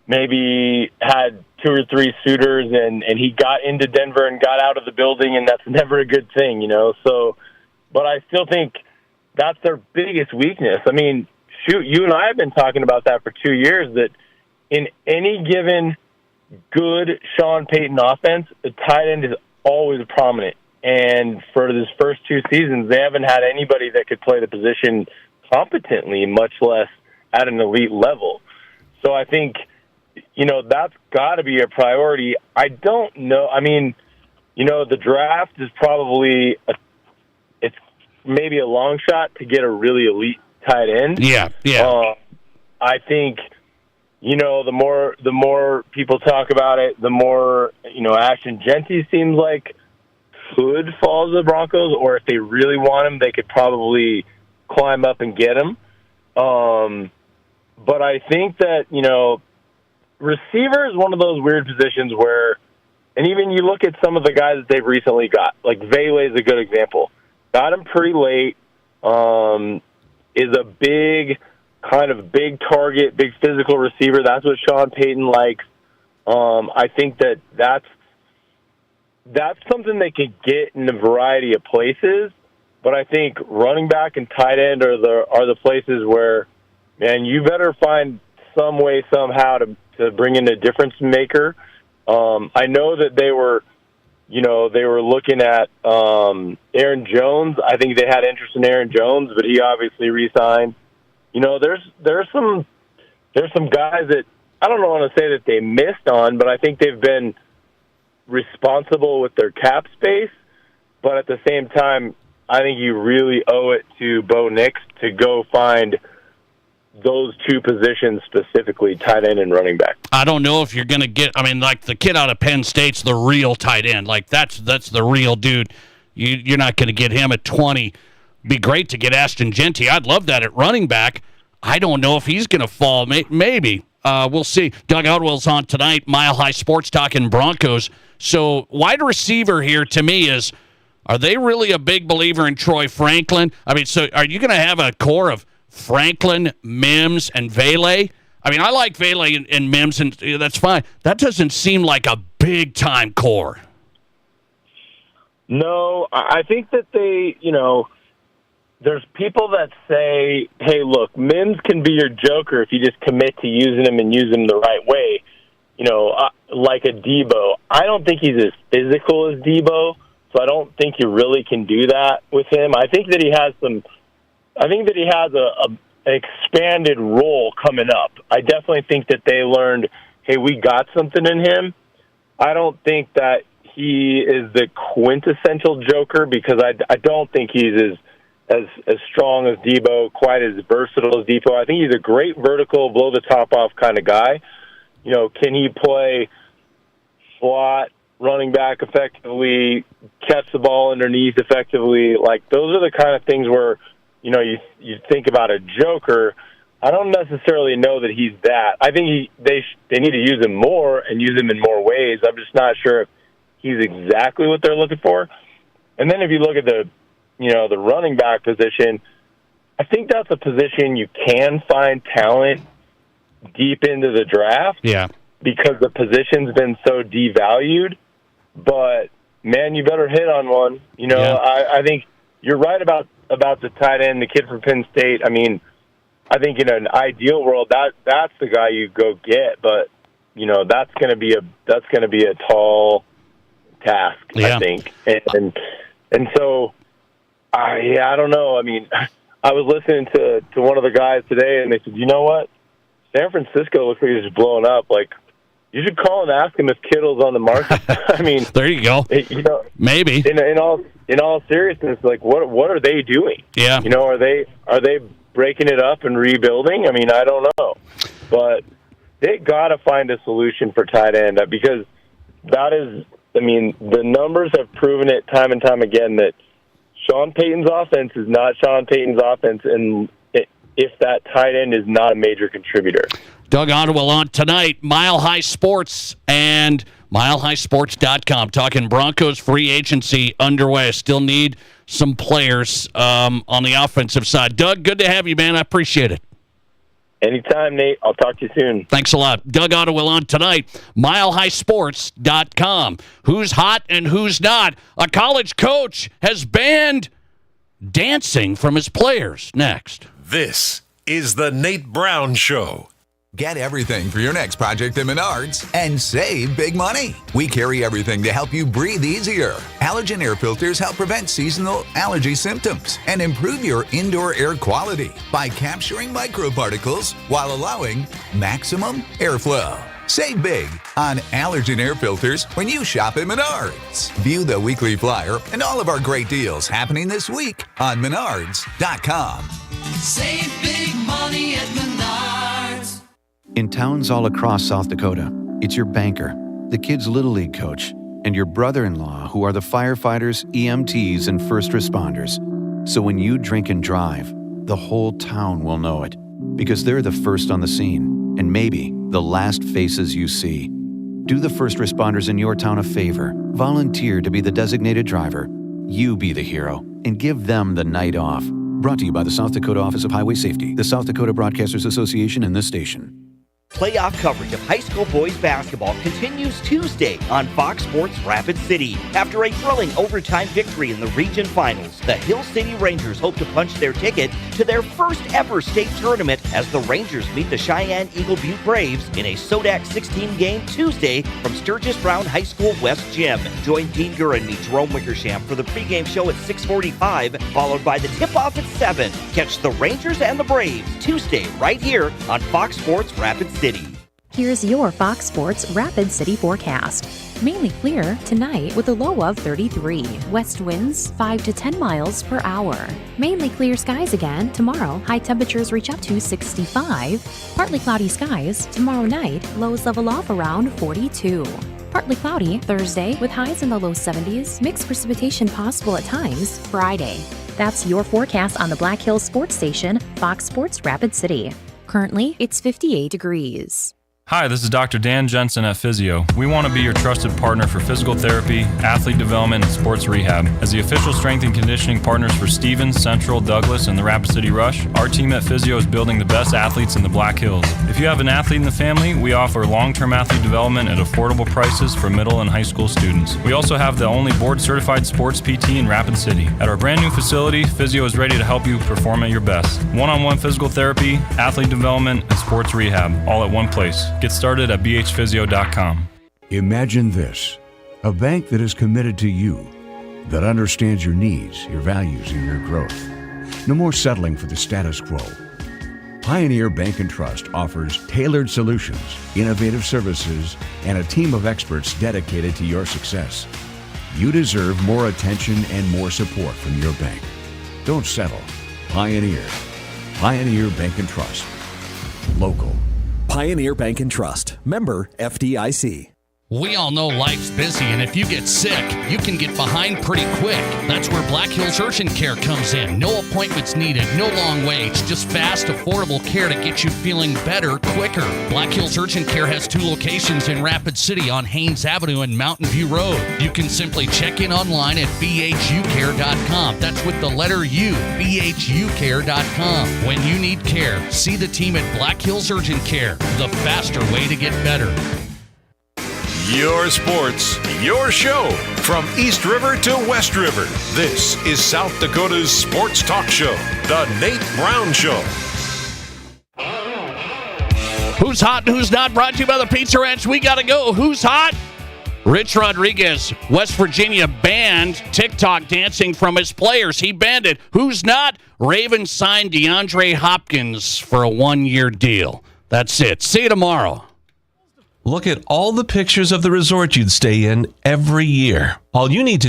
maybe had 2 or 3 suitors, and he got into Denver and got out of the building, and that's never a good thing, So, but I still think that's their biggest weakness. I mean, shoot, you and I have been talking about that for 2 years, that in any given good Sean Payton offense, the tight end is always prominent. And for this first 2 seasons, they haven't had anybody that could play the position competently, much less at an elite level. So I think, that's got to be a priority. I don't know. I mean, the draft is probably it's maybe a long shot to get a really elite tight end. Yeah. I think, the more people talk about it, the more, Ashton Genty seems like could fall to the Broncos, or if they really want him, they could probably climb up and get him. But I think that, receiver is one of those weird positions where, and even you look at some of the guys that they've recently got, like Vele is a good example. Got him pretty late, is a big target, big physical receiver. That's what Sean Payton likes. I think that's something they could get in a variety of places, but I think running back and tight end are the places where, man, you better find some way somehow to bring in a difference maker. I know that they were looking at Aaron Jones. I think they had interest in Aaron Jones, but he obviously re-signed. There's some guys that I don't want to say that they missed on, but I think they've been responsible with their cap space. But at the same time, I think you really owe it to Bo Nix to go find those 2 positions specifically, tight end and running back. I don't know if you're going to get, the kid out of Penn State's the real tight end. That's the real dude. You're not going to get him at 20. Be great to get Ashton Genty. I'd love that at running back. I don't know if he's going to fall. Maybe. We'll see. Doug Outwell's on tonight, Mile High Sports Talk in Broncos. So wide receiver here to me is, are they really a big believer in Troy Franklin? So are you going to have a core of Franklin, Mims, and Vele? I like Vele and Mims, and that's fine. That doesn't seem like a big-time core. No, I think that they, there's people that say, hey, look, Mims can be your joker if you just commit to using him and use him the right way, like a Debo. I don't think he's as physical as Debo, so I don't think you really can do that with him. I think that he has an expanded role coming up. I definitely think that they learned, hey, we got something in him. I don't think that he is the quintessential joker because I don't think he's as strong as Debo, quite as versatile as Debo. I think he's a great vertical, blow the top off kind of guy. Can he play slot, running back effectively, catch the ball underneath effectively? Like, those are the kind of things where, you think about a joker. I don't necessarily know that he's that. I think they need to use him more and use him in more ways. I'm just not sure if he's exactly what they're looking for. And then if you look at the running back position, I think that's a position you can find talent deep into the draft. Yeah. Because the position's been so devalued. But, man, you better hit on one. I think you're right about the tight end, the kid from Penn State. I mean, I think in an ideal world, that's the guy you go get. But, that's going to be a tall task, I think. And so, I don't know. I mean, I was listening to one of the guys today, and they said, you know what? San Francisco looks like it's just blowing up. Like, you should call and ask him if Kittle's on the market. I mean, there you go. Maybe. In all seriousness, like, what are they doing? Yeah. Are they breaking it up and rebuilding? I mean, I don't know, but they got to find a solution for tight end because that is. I mean, the numbers have proven it time and time again that Sean Payton's offense is not Sean Payton's offense, and if that tight end is not a major contributor. Doug Ottewill on tonight, Mile High Sports and MileHighSports.com. Talking Broncos free agency underway. Still need some players on the offensive side. Doug, good to have you, man. I appreciate it. Anytime, Nate. I'll talk to you soon. Thanks a lot. Doug Ottewill on tonight, MileHighSports.com. Who's hot and who's not? A college coach has banned dancing from his players. Next. This is the Nate Brown Show. Get everything for your next project at Menards and save big money. We carry everything to help you breathe easier. Allergen air filters help prevent seasonal allergy symptoms and improve your indoor air quality by capturing microparticles while allowing maximum airflow. Save big on allergen air filters when you shop at Menards. View the weekly flyer and all of our great deals happening this week on Menards.com. Save big money at Menards. In towns all across South Dakota, it's your banker, the kid's Little League coach, and your brother-in-law who are the firefighters, EMTs, and first responders. So when you drink and drive, the whole town will know it, because they're the first on the scene, and maybe the last faces you see. Do the first responders in your town a favor. Volunteer to be the designated driver. You be the hero, and give them the night off. Brought to you by the South Dakota Office of Highway Safety, the South Dakota Broadcasters Association, and this station. Playoff coverage of high school boys basketball continues Tuesday on Fox Sports Rapid City. After a thrilling overtime victory in the region finals, the Hill City Rangers hope to punch their ticket to their first ever state tournament as the Rangers meet the Cheyenne Eagle Butte Braves in a Sodak 16 game Tuesday from Sturgis Brown High School West Gym. Join Dean Gurr and me, Jerome Wickersham, for the pregame show at 6:45, followed by the tip-off at 7. Catch the Rangers and the Braves Tuesday right here on Fox Sports Rapid City. Here's your Fox Sports Rapid City forecast. Mainly clear tonight with a low of 33. West winds 5 to 10 miles per hour. Mainly clear skies again tomorrow. High temperatures reach up to 65. Partly cloudy skies tomorrow night. Lows level off around 42. Partly cloudy Thursday with highs in the low 70s. Mixed precipitation possible at times Friday. That's your forecast on the Black Hills Sports Station, Fox Sports Rapid City. Currently, it's 58 degrees. Hi, this is Dr. Dan Jensen at Physio. We want to be your trusted partner for physical therapy, athlete development, and sports rehab. As the official strength and conditioning partners for Stevens, Central, Douglas, and the Rapid City Rush, our team at Physio is building the best athletes in the Black Hills. If you have an athlete in the family, we offer long-term athlete development at affordable prices for middle and high school students. We also have the only board-certified sports PT in Rapid City. At our brand new facility, Physio is ready to help you perform at your best. One-on-one physical therapy, athlete development, and sports rehab, all at one place. Get started at bhphysio.com. Imagine this, a bank that is committed to you, that understands your needs, your values, and your growth. No more settling for the status quo. Pioneer Bank and Trust offers tailored solutions, innovative services, and a team of experts dedicated to your success. You deserve more attention and more support from your bank. Don't settle. Pioneer. Pioneer Bank and Trust. Local. Pioneer Bank and Trust. Member FDIC. We all know life's busy, and if you get sick, you can get behind pretty quick. That's where Black Hills Urgent Care comes in. No appointments needed, no long waits, just fast, affordable care to get you feeling better quicker. Black Hills Urgent Care has 2 locations in Rapid City on Haynes Avenue and Mountain View Road. You can simply check in online at bhucare.com. That's with the letter U, bhucare.com. When you need care, see the team at Black Hills Urgent Care, the faster way to get better. Your sports, your show. From East River to West River, this is South Dakota's sports talk show, The Nate Brown Show. Who's hot and who's not? Brought to you by the Pizza Ranch. We got to go. Who's hot? Rich Rodriguez, West Virginia, banned TikTok dancing from his players. He banned it. Who's not? Ravens signed DeAndre Hopkins for a 1-year deal. That's it. See you tomorrow. Look at all the pictures of the resort you'd stay in every year. All you need to